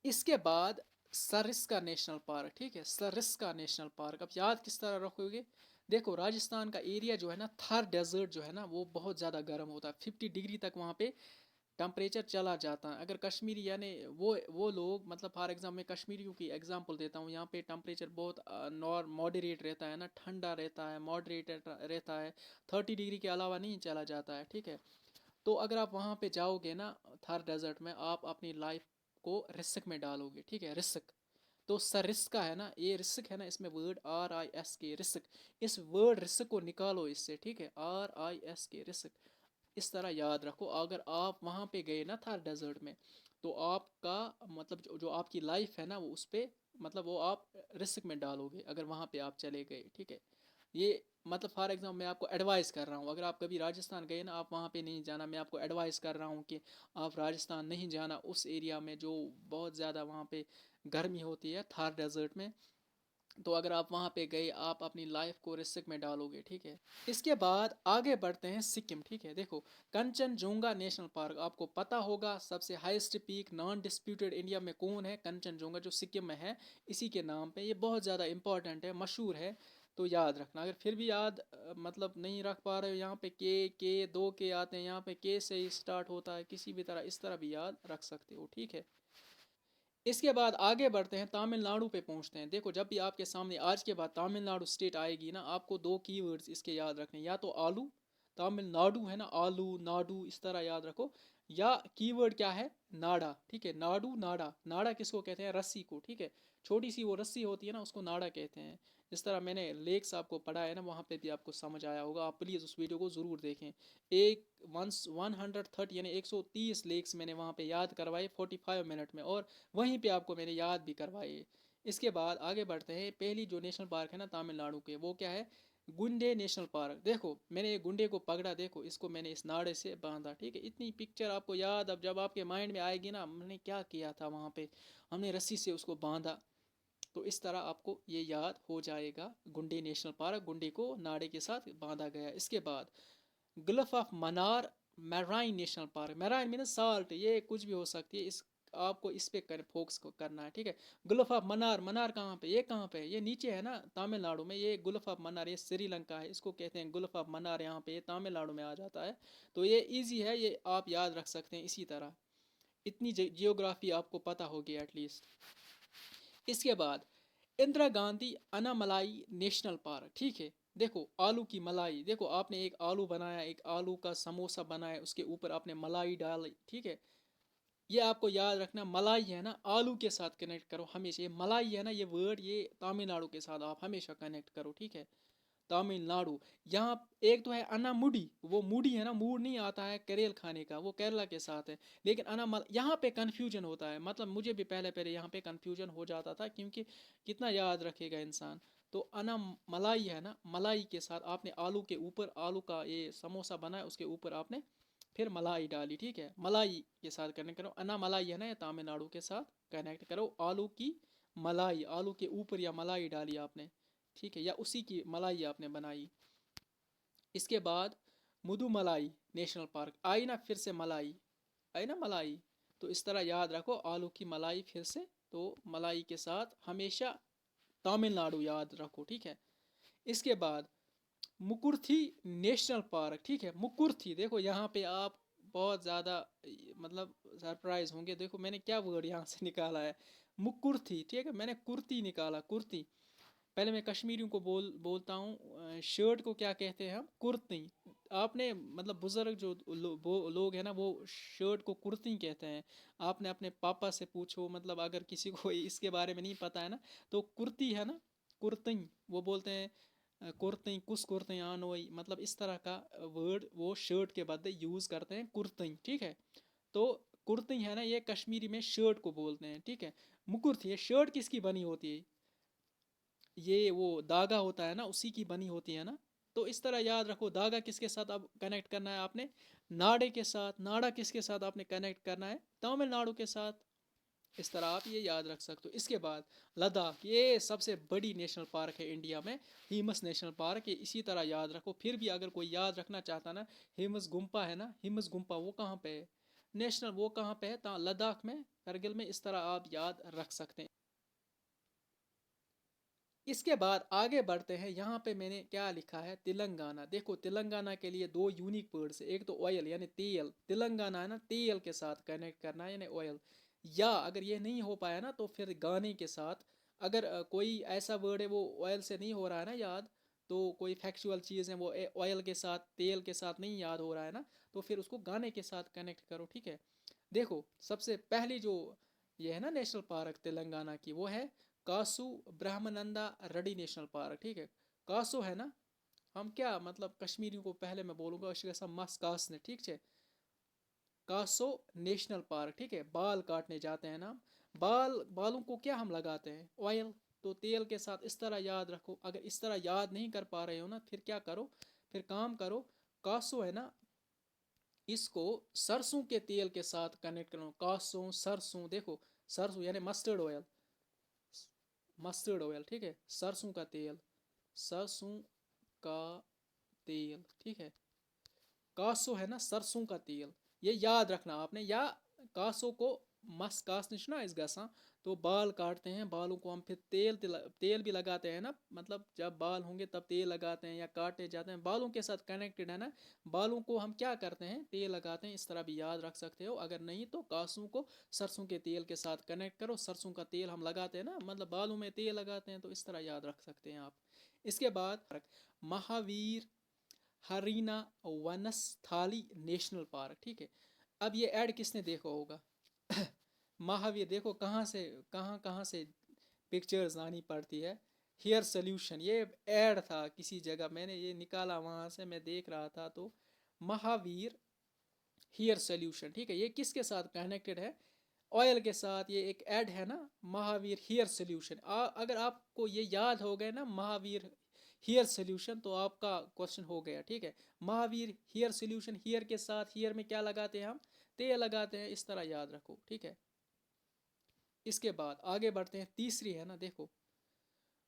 इसके बाद सरिस्का नेशनल पार्क, ठीक है, सरिस्का नेशनल पार्क, अब याद किस तरह रखोगे, देखो राजस्थान का एरिया जो है ना, थार डेजर्ट जो है ना वो बहुत ज़्यादा गर्म होता है, 50 डिग्री तक वहाँ पे टेम्परेचर चला जाता है। अगर कश्मीरी यानी वो लोग, मतलब फॉर एग्जाम्पल मैं कश्मीरियों की एग्जांपल देता हूँ, यहाँ पे टेम्परेचर बहुत मॉडरेट रहता है ना, ठंडा रहता है, मॉडरेट रहता है, 30 डिग्री के अलावा नहीं चला जाता है, ठीक है। तो अगर आप वहाँ पे जाओगे ना थार डेजर्ट में, आप अपनी लाइफ को रिस्क में डालोगे, ठीक है, रिस्क। तो सर रिस्क का है ना, ये रिस्क है ना, इसमें वर्ड RISK, रिस्क, इस वर्ड रिस्क को निकालो इससे, ठीक है, RISK, रिस्क। इस तरह याद रखो, अगर आप वहाँ पे गए ना थार डेजर्ट में, तो आपका मतलब जो आपकी लाइफ है ना वो उस पर, मतलब वो आप रिस्क में डालोगे अगर वहाँ पे आप चले गए, ठीक है। ये मतलब फॉर एग्जाम्पल मैं आपको एडवाइस कर रहा हूँ, अगर आप कभी राजस्थान गए ना, आप वहाँ पे नहीं जाना, मैं आपको एडवाइस कर रहा हूँ कि आप राजस्थान नहीं जाना उस एरिया में जो बहुत ज़्यादा वहाँ पे गर्मी होती है थार डेजर्ट में। तो अगर आप वहाँ पे गए आप अपनी लाइफ को रिस्क में डालोगे, ठीक है। इसके बाद आगे बढ़ते हैं सिक्किम, ठीक है। देखो कंचनजोंगा नेशनल पार्क, आपको पता होगा सबसे highest peak non disputed India में कौन है, कंचनजोंगा, जो सिक्किम में है, इसी के नाम पे ये बहुत ज़्यादा इंपॉर्टेंट है, मशहूर है, तो याद रखना। अगर फिर भी याद मतलब नहीं रख पा रहे हो, यहाँ पे के दो के आते हैं, यहाँ पे के से ही स्टार्ट होता है, किसी भी तरह इस तरह भी याद रख सकते हो, ठीक है। इसके बाद आगे बढ़ते हैं, तमिलनाडु पे पहुंचते हैं। देखो जब भी आपके सामने आज के बाद तमिलनाडु स्टेट आएगी ना, आपको दो कीवर्ड्स इसके याद रखने, या तो आलू, तमिलनाडु है ना, आलू नाडू इस तरह याद रखो, या कीवर्ड क्या है, नाड़ा, ठीक है, नाडू नाड़ा, नाड़ा किसको कहते हैं, रस्सी को, ठीक है, छोटी सी वो रस्सी होती है ना, उसको नाड़ा कहते हैं। इस तरह मैंने लेक्स आपको पढ़ा है ना, वहाँ पे भी आपको समझ आया होगा, आप प्लीज़ उस वीडियो को ज़रूर देखें। एक 130 यानी 130 लेक्स मैंने वहाँ पे याद करवाए 45 मिनट में, और वहीं पे आपको मैंने याद भी करवाए। इसके बाद आगे बढ़ते हैं, पहली जो नेशनल पार्क है ना तमिलनाडु के, वो क्या है, गुंडे नेशनल पार्क। देखो मैंने गुंडे को पकड़ा, देखो इसको मैंने इस नाड़े से बांधा, ठीक है, इतनी पिक्चर आपको याद, अब जब आपके माइंड में आएगी ना, हमने क्या किया था वहाँ पे, हमने रस्सी से उसको बांधा, तो इस तरह आपको ये याद हो जाएगा, गुंडे नेशनल पार्क, गुंडे को नाड़े के साथ बांधा गया। इसके बाद gulf of Mannar marine national park, marine mean salt, ये कुछ भी हो सकती है, इस आपको इस पे फोकस करना है, ठीक है। गल्फ ऑफ मन्नार, मन्नार कहाँ पे, ये कहाँ पे है, ये नीचे है ना तमिलनाडु में, ये गल्फ ऑफ मन्नार, ये श्रीलंका है, इसको कहते हैं गल्फ ऑफ मन्नार, यहाँ पे ये तमिलनाडु में आ जाता है। तो ये इजी है, ये आप याद रख सकते हैं इसी तरह, इतनी जियोग्राफी आपको पता होगी एटलीस्ट। इसके बाद इंदिरा गांधी अनामलाई नेशनल पार्क, ठीक है। देखो आलू की मलाई, देखो आपने एक आलू बनाया, एक आलू का समोसा बनाया, उसके ऊपर आपने मलाई डाली, ठीक है, ये आपको याद रखना, मलाई है ना, आलू के साथ कनेक्ट करो हमेशा, ये मलाई है ना, ये वर्ड ये तमिलनाडु के साथ आप हमेशा कनेक्ट करो, ठीक है, तमिलनाडु। यहाँ एक तो है अन्ना मुडी, वो मूडी है ना, मूड नहीं आता है करेल खाने का, वो केरला के साथ है। लेकिन यहाँ पे कन्फ्यूजन होता है, मतलब मुझे भी पहले पहले यहाँ पे कन्फ्यूजन हो जाता था, क्योंकि कितना याद रखेगा इंसान। तो अन्ना मलाई है ना, मलाई के साथ आपने आलू के ऊपर, आलू का ये समोसा बनाया, उसके ऊपर आपने फिर मलाई डाली, ठीक है, मलाई के साथ कनेक्ट करो, अन्ना मलाई है ना, ये तमिलनाडु के साथ कनेक्ट करो, आलू की मलाई, आलू के ऊपर या मलाई डाली आपने, ठीक है, या उसी की मलाई आपने बनाई। इसके बाद मुदुमलाई नेशनल पार्क आई ना, फिर से मलाई आई ना, मलाई, तो इस तरह याद रखो, आलू की मलाई फिर से, तो मलाई के साथ हमेशा तमिलनाडु याद रखो, ठीक है। इसके बाद मुकुर्थी नेशनल पार्क, ठीक है, मुकुर्थी, देखो यहाँ पे आप बहुत ज़्यादा मतलब सरप्राइज होंगे, देखो मैंने क्या वर्ड यहाँ से निकाला है, मुकुर्थी, ठीक है, मैंने कुर्ती निकाला, कुर्ती। पहले मैं कश्मीरियों को बोलता हूँ, शर्ट को क्या कहते हैं हम, कुर्ती। आपने मतलब बुज़ुर्ग जो लोग हैं ना, वो शर्ट को कुर्ती कहते हैं। आपने अपने पापा से पूछो, मतलब अगर किसी को इसके बारे में नहीं पता है ना, तो कुर्ती है ना, कुर्ती, वो बोलते हैं कुर्ती, कुस कुर्ती आनोई, मतलब इस तरह का वर्ड वो शर्ट के बदले यूज़ करते हैं, कुर्ती, ठीक है। तो कुर्ती है ना, ये कश्मीरी में शर्ट को बोलते हैं, ठीक है। मुकुर्ती, ये शर्ट किसकी बनी होती है, ये वो धागा होता है ना, उसी की बनी होती है ना। तो इस तरह याद रखो, धागा किसके साथ अब कनेक्ट करना है आपने, नाड़े के साथ, नाड़ा किसके साथ आपने कनेक्ट करना है, तमिलनाडु के साथ। इस तरह आप ये याद रख सकते हो। इसके बाद लद्दाख, ये सबसे बड़ी नेशनल पार्क है इंडिया में, हिमस नेशनल पार्क, ये इसी तरह याद रखो। फिर भी अगर कोई याद रखना चाहता ना, हिमस गुम्पा है ना, हिमस गुम्पा वो कहाँ पे है, नेशनल वो कहाँ पे है, लद्दाख में, करगिल में, इस तरह आप याद रख सकते हैं। इसके बाद आगे बढ़ते हैं, यहाँ पे मैंने क्या लिखा है, तेलंगाना। देखो तेलंगाना के लिए दो यूनिक वर्ड्स है, एक तो ऑयल यानी तेल, तेलंगाना है ना, तेल के साथ कनेक्ट करना है यानी ऑयल। या अगर ये नहीं हो पाया ना, तो फिर गाने के साथ, अगर कोई ऐसा वर्ड है वो ऑयल से नहीं हो रहा है ना याद, तो कोई फैक्चुअल चीज़ है वो ऑयल के साथ, तेल के साथ नहीं याद हो रहा है ना, तो फिर उसको गाने के साथ कनेक्ट करो, ठीक है। देखो सबसे पहली जो ये है ना नेशनल पार्क तेलंगाना की, वो है कासू ब्रह्मानंदा रेड्डी नेशनल पार्क, ठीक है। कासो है ना, हम क्या मतलब कश्मीरियों को पहले मैं बोलूँगा उसके मस कास ने, ठीक है, कासो नेशनल पार्क, ठीक है। बाल काटने जाते हैं ना, बालों को क्या हम लगाते हैं, ऑयल, तो तेल के साथ इस तरह याद रखो। अगर इस तरह याद नहीं कर पा रहे हो ना, फिर क्या करो, फिर काम करो, कासो है ना, इसको सरसों के तेल के साथ कनेक्ट करो, कासों सरसों, देखो सरसों यानी मस्टर्ड ऑयल, मस्टर्ड ऑयल, ठीक है, सरसों का तेल, सरसों का तेल, ठीक है। कासो है ना, सरसों का तेल, ये याद रखना आपने, या कासो को मस कासनिश ना इस गसान, तो बाल काटते हैं, बालों को हम फिर तेल भी लगाते हैं ना, मतलब जब बाल होंगे तब तेल लगाते हैं या काटे जाते हैं, बालों के साथ कनेक्टेड है ना। बालों को हम क्या करते हैं, तेल लगाते हैं, इस तरह भी याद रख सकते हो। अगर नहीं तो कासों को सरसों के तेल के साथ कनेक्ट करो, सरसों का तेल हम लगाते हैं ना, मतलब बालों में तेल लगाते हैं, तो इस तरह याद रख सकते हैं आप। इसके बाद महावीर हरीना वनस्थली नेशनल पार्क, ठीक है। अब ये ऐड किसने देखा होगा? महावीर, देखो कहाँ से कहाँ कहाँ से पिक्चर्स आनी पड़ती है। हेयर सोल्यूशन, ये ऐड था किसी जगह, मैंने ये निकाला वहाँ से, मैं देख रहा था, तो महावीर हेयर सोल्यूशन, ठीक है, ये किसके साथ कनेक्टेड है? ऑयल के साथ। ये एक ऐड है ना, महावीर हेयर सोल्यूशन। अगर आपको ये याद हो गए ना, महावीर हेयर सोल्यूशन, तो आपका क्वेश्चन हो गया, ठीक है। महावीर हेयर सोल्यूशन, हेयर के साथ, हेयर में क्या लगाते हैं हम? तेल लगाते हैं, इस तरह याद रखो, ठीक है। इसके बाद आगे बढ़ते हैं, तीसरी है ना, देखो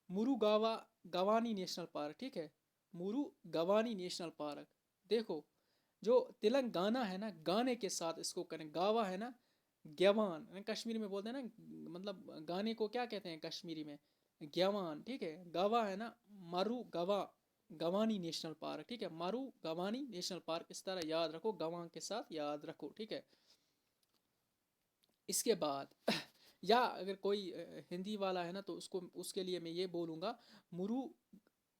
मुरुगावा गवानी नेशनल पार्क, ठीक है। मुरुगवानी नेशनल पार्क, देखो जो तेलंगाना है ना, गाने के साथ इसको करें, गावा है ना, ग्यवान कश्मीरी में बोलते हैं ना, मतलब गाने को क्या कहते हैं कश्मीरी में? ग्यवान, ठीक है। गावा है ना, मारू गवा गवानी नेशनल पार्क, ठीक है, मारू गवानी नेशनल पार्क, इस तरह याद रखो, गवां के साथ याद रखो, ठीक है। इसके बाद या अगर कोई हिंदी वाला है ना, तो उसको उसके लिए मैं ये बोलूँगा, मुरु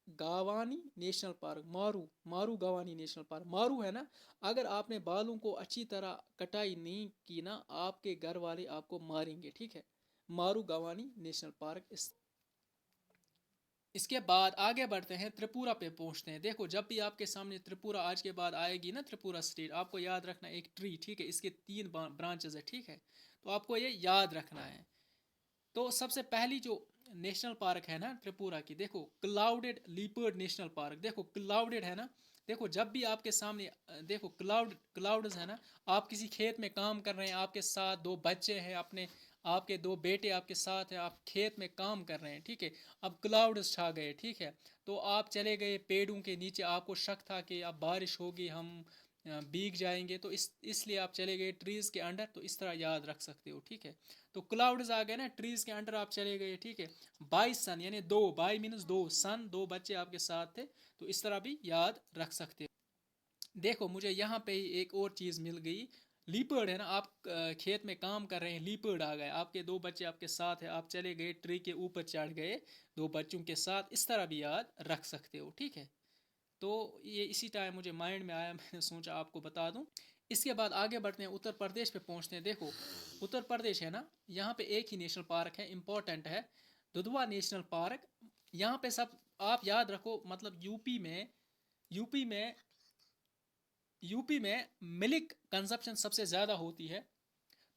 गावानी नेशनल पार्क, मारू मारू गावानी नेशनल पार्क। मारू है ना, अगर आपने बालों को अच्छी तरह कटाई नहीं की ना, आपके घर वाले आपको मारेंगे, ठीक है। मारू गावानी नेशनल पार्क। इसके बाद आगे बढ़ते हैं, त्रिपुरा पे पहुंचते हैं। देखो जब भी आपके सामने त्रिपुरा आज के बाद आएगी ना, त्रिपुरा स्टेट, आपको याद रखना एक ट्री, ठीक है, इसके 3 ब्रांचेस है, ठीक है, तो आपको ये याद रखना है। तो सबसे पहली जो नेशनल पार्क है ना त्रिपुरा की, देखो क्लाउडेड लीपर्ड नेशनल पार्क। देखो क्लाउडेड है ना, देखो जब भी आपके सामने देखो क्लाउड्स है ना, आप किसी खेत में काम कर रहे हैं, आपके साथ 2 बच्चे हैं अपने, आपके 2 बेटे आपके साथ हैं, आप खेत में काम कर रहे हैं, ठीक है। अब क्लाउड्स छा गए, ठीक है, तो आप चले गए पेड़ों के नीचे, आपको शक था कि अब बारिश होगी, हम भीग जाएंगे, तो इसलिए आप चले गए ट्रीज़ के अंडर, तो इस तरह याद रख सकते हो, ठीक है। तो क्लाउड्स आ गए ना, ट्रीज के अंडर आप चले गए, ठीक है। बाई सन, यानी 2, बाई मीनस 2, सन 2 बच्चे आपके साथ थे, तो इस तरह भी याद रख सकते हो। देखो मुझे यहाँ पे ही एक और चीज़ मिल गई, लीपर्ड है ना, आप खेत में काम कर रहे हैं, लीपर्ड आ गए, आपके 2 बच्चे आपके साथ है, आप चले गए ट्री के ऊपर चढ़ गए 2 बच्चों के साथ, इस तरह भी याद रख सकते हो, ठीक है। तो ये इसी टाइम मुझे माइंड में आया, मैंने सोचा आपको बता दूं। इसके बाद आगे बढ़ते हैं, उत्तर प्रदेश पे पहुंचते हैं। देखो उत्तर प्रदेश है ना, यहाँ पे एक ही नेशनल पार्क है, इम्पोर्टेंट है, दुधवा नेशनल पार्क। यहाँ पे सब आप याद रखो, मतलब यूपी में यूपी में मिल्क कंजप्शन सबसे ज़्यादा होती है,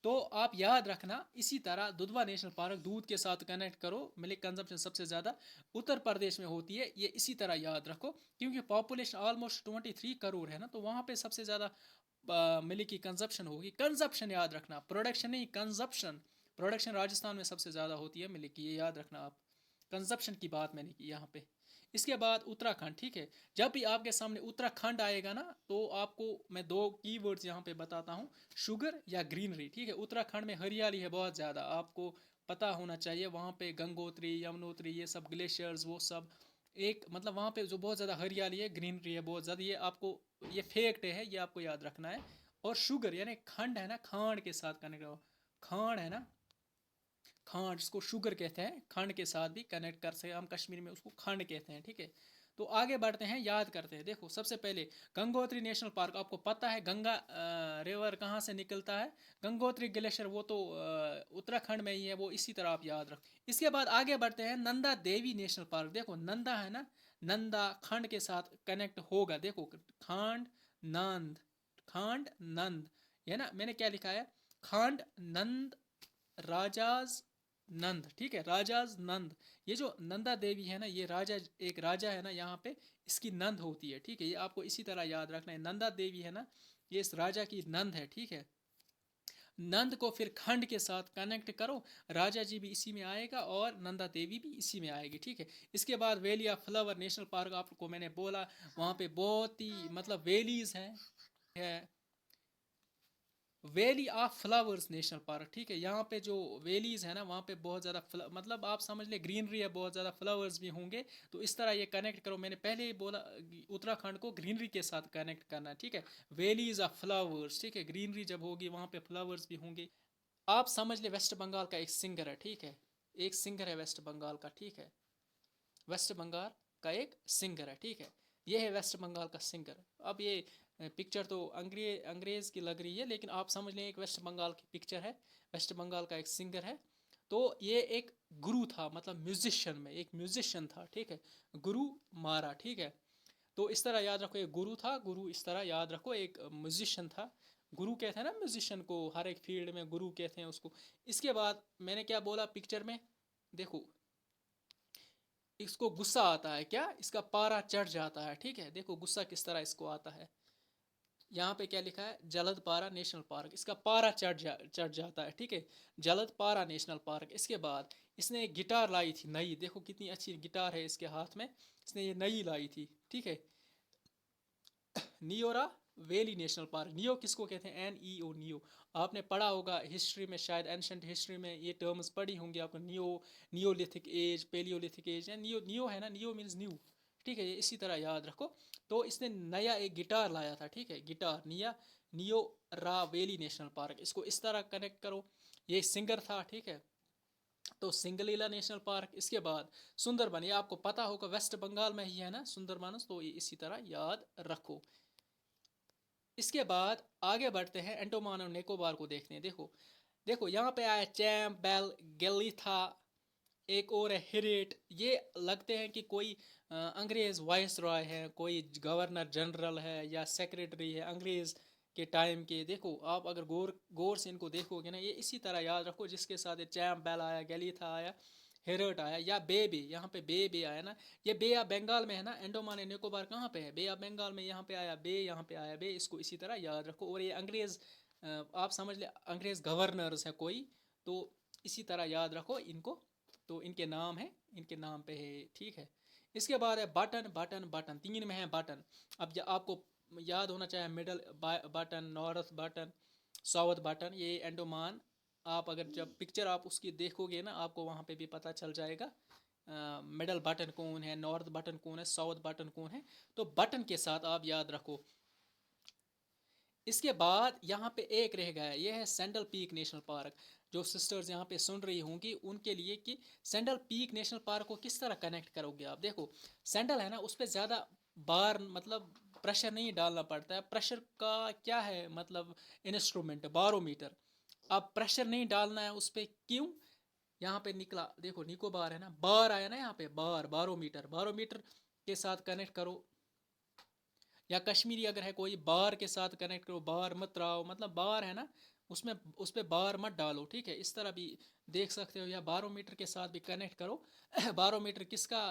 तो आप याद रखना, इसी तरह दुधवा नेशनल पार्क, दूध के साथ कनेक्ट करो, मिल्क कंजप्शन सबसे ज़्यादा उत्तर प्रदेश में होती है, ये इसी तरह याद रखो, क्योंकि पॉपुलेशन ऑलमोस्ट 23 करोड़ है ना, तो वहाँ पे सबसे ज़्यादा मिल्क की कंजप्शन होगी। कंजप्शन याद रखना, प्रोडक्शन नहीं, कंजप्शन। प्रोडक्शन राजस्थान में सबसे ज़्यादा होती है मिल्क की, ये याद रखना आप, कंजप्शन की बात मैंने की यहाँ पे। इसके बाद उत्तराखंड, ठीक है। जब भी आपके सामने उत्तराखंड आएगा ना, तो आपको मैं 2 कीवर्ड्स यहाँ पे बताता हूँ, शुगर या ग्रीनरी, ठीक है। उत्तराखंड में हरियाली है बहुत ज़्यादा, आपको पता होना चाहिए, वहाँ पे गंगोत्री यमुनोत्री ये सब ग्लेशियर्स वो सब, एक मतलब वहाँ पे जो बहुत ज़्यादा हरियाली है, ग्रीनरी है बहुत ज़्यादा, ये आपको, ये फैक्ट है, ये आपको याद रखना है। और शुगर यानी खंड है ना, खांड के साथ कनेक्ट हो, खांड है ना, खांड जिसको शुगर कहते हैं, खंड के साथ भी कनेक्ट कर सकते हैं हम, कश्मीर में उसको खंड कहते हैं, ठीक है। तो आगे बढ़ते हैं, याद करते हैं। देखो सबसे पहले गंगोत्री नेशनल पार्क, आपको पता है गंगा रिवर कहाँ से निकलता है? गंगोत्री ग्लेशियर, वो तो उत्तराखंड में ही है, वो इसी तरह आप याद रखो। इसके बाद आगे बढ़ते हैं, नंदा देवी नेशनल पार्क। देखो नंदा है ना, नंदा खंड के साथ कनेक्ट होगा, देखो खांड नंद, खांड नंद, है ना, मैंने क्या लिखा है, खांड नंद राजाज नंद, ठीक है, राजाज नंद। ये जो नंदा देवी है ना, ये राजा, एक राजा है ना यहाँ पे, इसकी नंद होती है, ठीक है, ये आपको इसी तरह याद रखना है, नंदा देवी है ना, ये इस राजा की नंद है, ठीक है। नंद को फिर खंड के साथ कनेक्ट करो, राजा जी भी इसी में आएगा और नंदा देवी भी इसी में आएगी, ठीक है। इसके बाद valley of flower national park, आपको मैंने बोला वहाँ पे बहुत ही मतलब वैलीज हैं है, valley of flowers national park, ठीक है। यहाँ पे जो वैलीज है ना, वहाँ पे बहुत ज़्यादा मतलब आप समझ ले ग्रीनरी है, बहुत ज़्यादा फ्लावर्स भी होंगे। तो इस तरह ये कनेक्ट करो, मैंने पहले ही बोला उत्तराखंड को ग्रीनरी के साथ कनेक्ट करना है, ठीक है। वैलीज ऑफ फ्लावर्स, ठीक है, ग्रीनरी जब होगी वहाँ पे फ्लावर्स भी होंगे। आप समझ ले वेस्ट बंगाल का एक सिंगर है, ठीक है, एक सिंगर है वेस्ट बंगाल का, ठीक है। वेस्ट बंगाल का एक सिंगर है, ठीक है। ये है वेस्ट बंगाल का सिंगर। अब ये पिक्चर तो अंग्रेज़ की लग रही है, लेकिन आप समझ लें एक वेस्ट बंगाल की पिक्चर है। वेस्ट बंगाल का एक सिंगर है। तो ये एक गुरु था, मतलब म्यूजिशियन में एक म्यूजिशियन था, ठीक है। गुरु मारा, ठीक है। तो इस तरह याद रखो, एक गुरु था, गुरु इस तरह याद रखो, एक म्यूजिशियन था। गुरु कहते हैं ना म्यूजिशियन को, हर एक फील्ड में गुरु कहते हैं उसको। इसके बाद मैंने क्या बोला पिक्चर में, देखो इसको गुस्सा आता है, क्या इसका पारा चढ़ जाता है, ठीक है। देखो गुस्सा किस तरह इसको आता है। यहाँ पे क्या लिखा है, जलद पारा नेशनल पार्क, इसका पारा चढ़ जाता है, ठीक है। जलद पारा नेशनल पार्क। इसके बाद इसने एक गिटार लाई थी नई, देखो कितनी अच्छी गिटार है इसके हाथ में, इसने ये नई लाई थी, ठीक है। Neora valley national park, neo किसको कहते हैं, NEO, नियो। आपने पढ़ा होगा हिस्ट्री में, शायद एंशंट हिस्ट्री में ये टर्म्स पढ़ी होंगी आपको, neo, neolithic age, palaeolithic age, या नियो, नियो है ना, नियो मीन्स न्यू, ठीक है। ये इसी तरह याद रखो। तो इसने नया एक गिटार लाया था, ठीक है, गिटार निया, नियो रा वैली नेशनल पार्क, इसको इस तरह कनेक्ट करो। ये सिंगर था, ठीक है। तो सिंगलीला नेशनल पार्क। इसके बाद सुंदरबन, ये आपको पता होगा वेस्ट बंगाल में ही है ना सुंदरबन, तो ये इसी तरह याद रखो। इसके बाद आगे बढ़ते हैं, अंडमान और निकोबार को देखते हैं। देखो देखो यहाँ पे आया चैम, बेल, गेलिथा, एक और है हिरेट। ये लगते हैं कि कोई अंग्रेज वाइस रॉय है, कोई गवर्नर जनरल है या सेक्रेटरी है अंग्रेज के टाइम के। देखो आप अगर गौर गौर से इनको देखोगे ना, ये इसी तरह याद रखो, जिसके साथ ये चैम बेल आया, गैलीथा आया, हेरट आया, या बे, यहाँ पे बे आया ना। ये बे ऑफ बंगाल में है ना, अंडमान एंड निकोबार कहाँ पे है, बे ऑफ बंगाल में, यहाँ पे आया बे, यहाँ पे आया बे, इसको इसी तरह याद रखो। और ये अंग्रेज आप समझ ले अंग्रेज गवर्नर्स है कोई, तो इसी तरह याद रखो इनको। तो इनके नाम है, इनके नाम पे है, ठीक है। इसके बाद है बटन, बटन, बटन, तीन में है बटन। अब आपको याद होना चाहिए, middle button, north button, south button, ये अंडमान। आप अगर जब पिक्चर आप उसकी देखोगे ना, आपको वहाँ पे भी पता चल जाएगा मिडल बटन कौन है, नॉर्थ बटन कौन है, साउथ बटन कौन है। तो बटन के साथ आप याद रखो। इसके बाद यहाँ पे एक रह गया है, ये है सैंडल पीक नेशनल पार्क। जो सिस्टर्स यहाँ पे सुन रही होंगी उनके लिए कि सैंडल पीक नेशनल पार्क को किस तरह कनेक्ट करोगे आप। देखो सैंडल है ना, उस पर ज़्यादा बार मतलब प्रेशर नहीं डालना पड़ता है। प्रेशर का क्या है मतलब, इंस्ट्रूमेंट बारोमीटर। अब प्रेशर नहीं डालना है उस पर, क्यों, यहाँ पे निकला देखो निकोबार है ना, बार आया ना यहाँ पे, बार, बारोमीटर, बारोमीटर के साथ कनेक्ट करो। या कश्मीरी अगर है कोई, बार के साथ कनेक्ट करो, बार मत रहो, मतलब बार है ना, उसमें उस पर बार मत डालो, ठीक है। इस तरह भी देख सकते हो, या बारोमीटर के साथ भी कनेक्ट करो। बारोमीटर किसका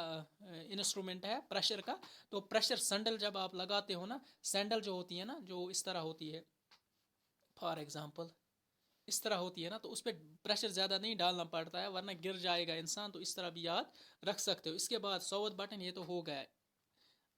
इंस्ट्रूमेंट है, प्रेशर का। तो प्रेशर सैंडल जब आप लगाते हो ना, सैंडल जो होती है ना, जो इस तरह होती है, फॉर एग्जाम्पल इस तरह होती है ना, तो उस पर प्रेशर ज़्यादा नहीं डालना पड़ता है, वरना गिर जाएगा इंसान। तो इस तरह भी याद रख सकते हो। इसके बाद साउथ बटन, ये तो हो गया है।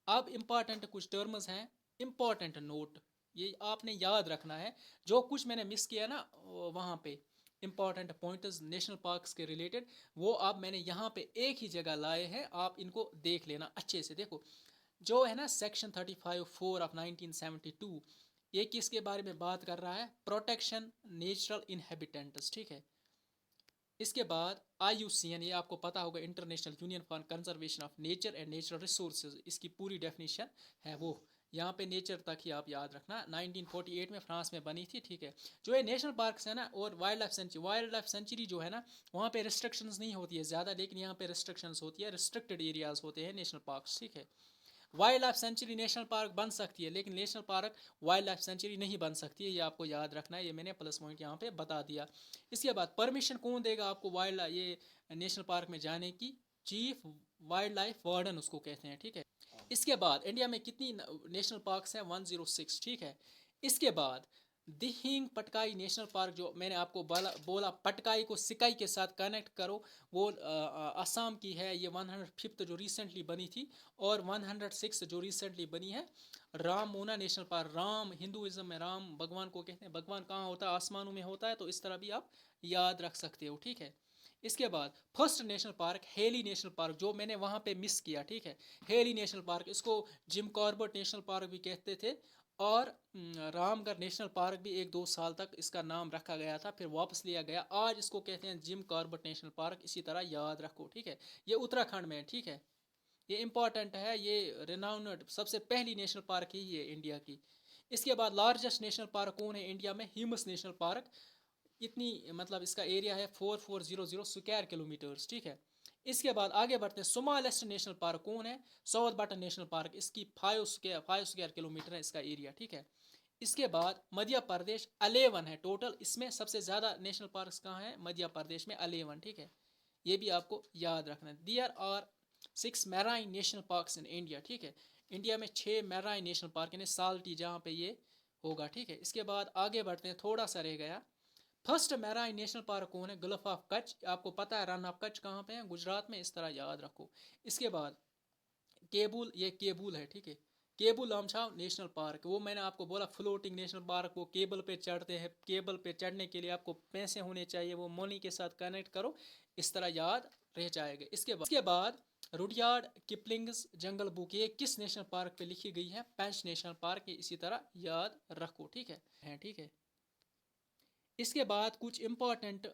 अब इम्पॉर्टेंट कुछ टर्म्स हैं, इम्पॉर्टेंट नोट, ये आपने याद रखना है। जो कुछ मैंने मिस किया ना वहाँ पे, इम्पॉर्टेंट पॉइंट्स नेशनल पार्क्स के रिलेटेड, वो अब मैंने यहाँ पे एक ही जगह लाए हैं, आप इनको देख लेना अच्छे से। देखो जो है ना सेक्शन 35(4) ऑफ 1972, ये किसके बारे में बात कर रहा है, प्रोटेक्शन नेचुरल इनहेबिटेंट्स, ठीक है। इसके बाद IUCN, ये आपको पता होगा, international union for conservation of nature and natural resources, इसकी पूरी डेफिनेशन है वो। यहाँ पे नेचर तक ही आप याद रखना। 1948 में फ्रांस में बनी थी, ठीक है। जो ये नेशनल पार्क्स है ना, और वाइल्ड लाइफ सेंचुरी जो है ना, वहाँ पे रिस्ट्रिक्शंस नहीं होती है ज़्यादा, लेकिन यहाँ पे रिस्ट्रिक्शंस होती है, रिस्ट्रिक्टेड एरियाज होते हैं नेशनल पार्क्स, ठीक है। Wild life sanctuary national park बन सकती है, लेकिन national park wild life sanctuary नहीं बन सकती है, ये आपको याद रखना है। ये मैंने प्लस पॉइंट यहाँ पे बता दिया। इसके बाद परमिशन कौन देगा आपको वाइल्ड ये नेशनल पार्क में जाने की, चीफ वाइल्ड लाइफ वार्डन उसको कहते हैं, ठीक है। इसके बाद इंडिया में कितनी नेशनल पार्क्स हैं, 106, ठीक है। इसके बाद दिहिंग पटकाई नेशनल पार्क, जो मैंने आपको बोला पटकाई को सिकाई के साथ कनेक्ट करो, वो असम की है। ये 105th जो रिसेंटली बनी थी, और 106 जो रिसेंटली बनी है राममोना नेशनल पार्क। राम, हिंदुइज्म में राम भगवान को कहते हैं। भगवान कहाँ होता है? आसमानों में होता है, तो इस तरह भी आप याद रख सकते हो, ठीक है। इसके बाद first national park heli national park, जो मैंने वहाँ पे मिस किया, ठीक है। हेली नेशनल पार्क, इसको जिम कॉर्बेट नेशनल पार्क भी कहते थे, और रामगढ़ नेशनल पार्क भी 1-2 साल तक इसका नाम रखा गया था, फिर वापस लिया गया। आज इसको कहते हैं जिम कॉर्बेट नेशनल पार्क, इसी तरह याद रखो, ठीक है। ये उत्तराखंड में है, ठीक है। ये इंपॉर्टेंट है, ये रिनाउंड सबसे पहली नेशनल पार्क ही है इंडिया की। इसके बाद लार्जेस्ट नेशनल पार्क कौन है इंडिया में? हिमस नेशनल पार्क। इतनी मतलब इसका एरिया है 4400 स्क्वायर किलोमीटर्स, ठीक है। इसके बाद आगे बढ़ते हैं। स्मॉलेस्ट नेशनल पार्क कौन है? South button national park. इसकी 5 स्क्वायर किलोमीटर है इसका एरिया, ठीक है। इसके बाद मध्य प्रदेश 11 है टोटल, इसमें सबसे ज़्यादा नेशनल पार्क्स कहाँ हैं? मध्य प्रदेश में 11, ठीक है। ये भी आपको याद रखना है। There are 6 marine national parks in India, ठीक है। इंडिया में 6 मैराइन नेशनल पार्क, यानी साल्टी जहाँ पे ये होगा, ठीक है। इसके बाद आगे बढ़ते हैं, थोड़ा सा रह गया। फर्स्ट मैराइन नेशनल पार्क कौन है? Gulf of Kutch. आपको पता है रन ऑफ कच्छ कहाँ पे है? गुजरात में, इस तरह याद रखो। इसके बाद केबुल, ये केबुल है, ठीक है। केबुल लामछाव नेशनल पार्क, वो मैंने आपको बोला फ्लोटिंग नेशनल पार्क, वो केबल पे चढ़ते हैं। केबल पे चढ़ने के लिए आपको पैसे होने चाहिए, वो मनी के साथ कनेक्ट करो, इस तरह याद रह जाएगा। इसके बाद रुडयार्ड किपलिंग्स जंगल बुक, ये किस नेशनल पार्क पे लिखी गई है? पेंच नेशनल पार्क, इसी तरह याद रखो, ठीक है, ठीक है। इसके बाद कुछ इम्पोर्टेंट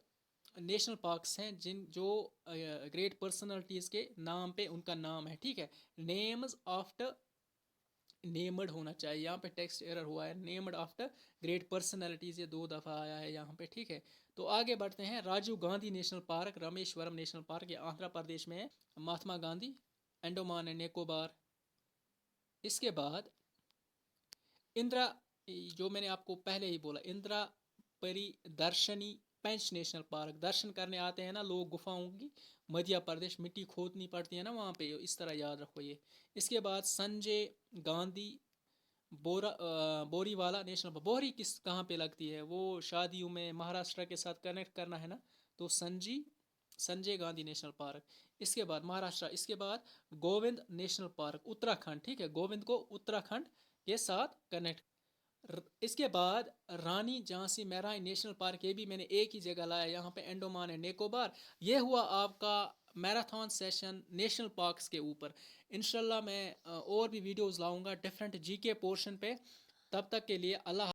नेशनल पार्क्स हैं जो ग्रेट पर्सनालिटीज़ के नाम पे उनका नाम है, ठीक है। नेम्स आफ्टर नेमड होना चाहिए, यहाँ पे टेक्स्ट एरर हुआ है। नेमड आफ्टर ग्रेट पर्सनालिटीज़, ये 2 दफ़ा आया है यहाँ पे, ठीक है। तो आगे बढ़ते हैं। Rajiv Gandhi national park, Rameswaram national park, ये आंध्र प्रदेश में है। महात्मा गांधी, अंडमान एंड निकोबार। इसके बाद इंदिरा, जो मैंने आपको पहले ही बोला, इंदिरा परिदर्शनी पेंच नेशनल पार्क, दर्शन करने आते हैं ना लोग गुफाओं की, मध्य प्रदेश, मिट्टी खोदनी पड़ती है ना वहाँ पे, इस तरह याद रखो ये। इसके बाद संजय गांधी बोरीवाला नेशनल पार्क। बोरी किस कहाँ पे लगती है? वो शादियों में महाराष्ट्र के साथ कनेक्ट करना है ना, तो संजय गांधी नेशनल पार्क। इसके बाद महाराष्ट्र। इसके बाद गोविंद नेशनल पार्क, उत्तराखंड, ठीक है। गोविंद को उत्तराखंड के साथ कनेक्ट। इसके बाद रानी झांसी मैराइन नेशनल पार्क, ये भी मैंने एक ही जगह लाया, यहाँ पे अंडमान एंड निकोबार। ये हुआ आपका मैराथन सेशन नेशनल पार्क्स के ऊपर। इंशाल्लाह मैं और भी वीडियोस लाऊंगा डिफरेंट जीके पोर्शन पे। तब तक के लिए अल्लाह।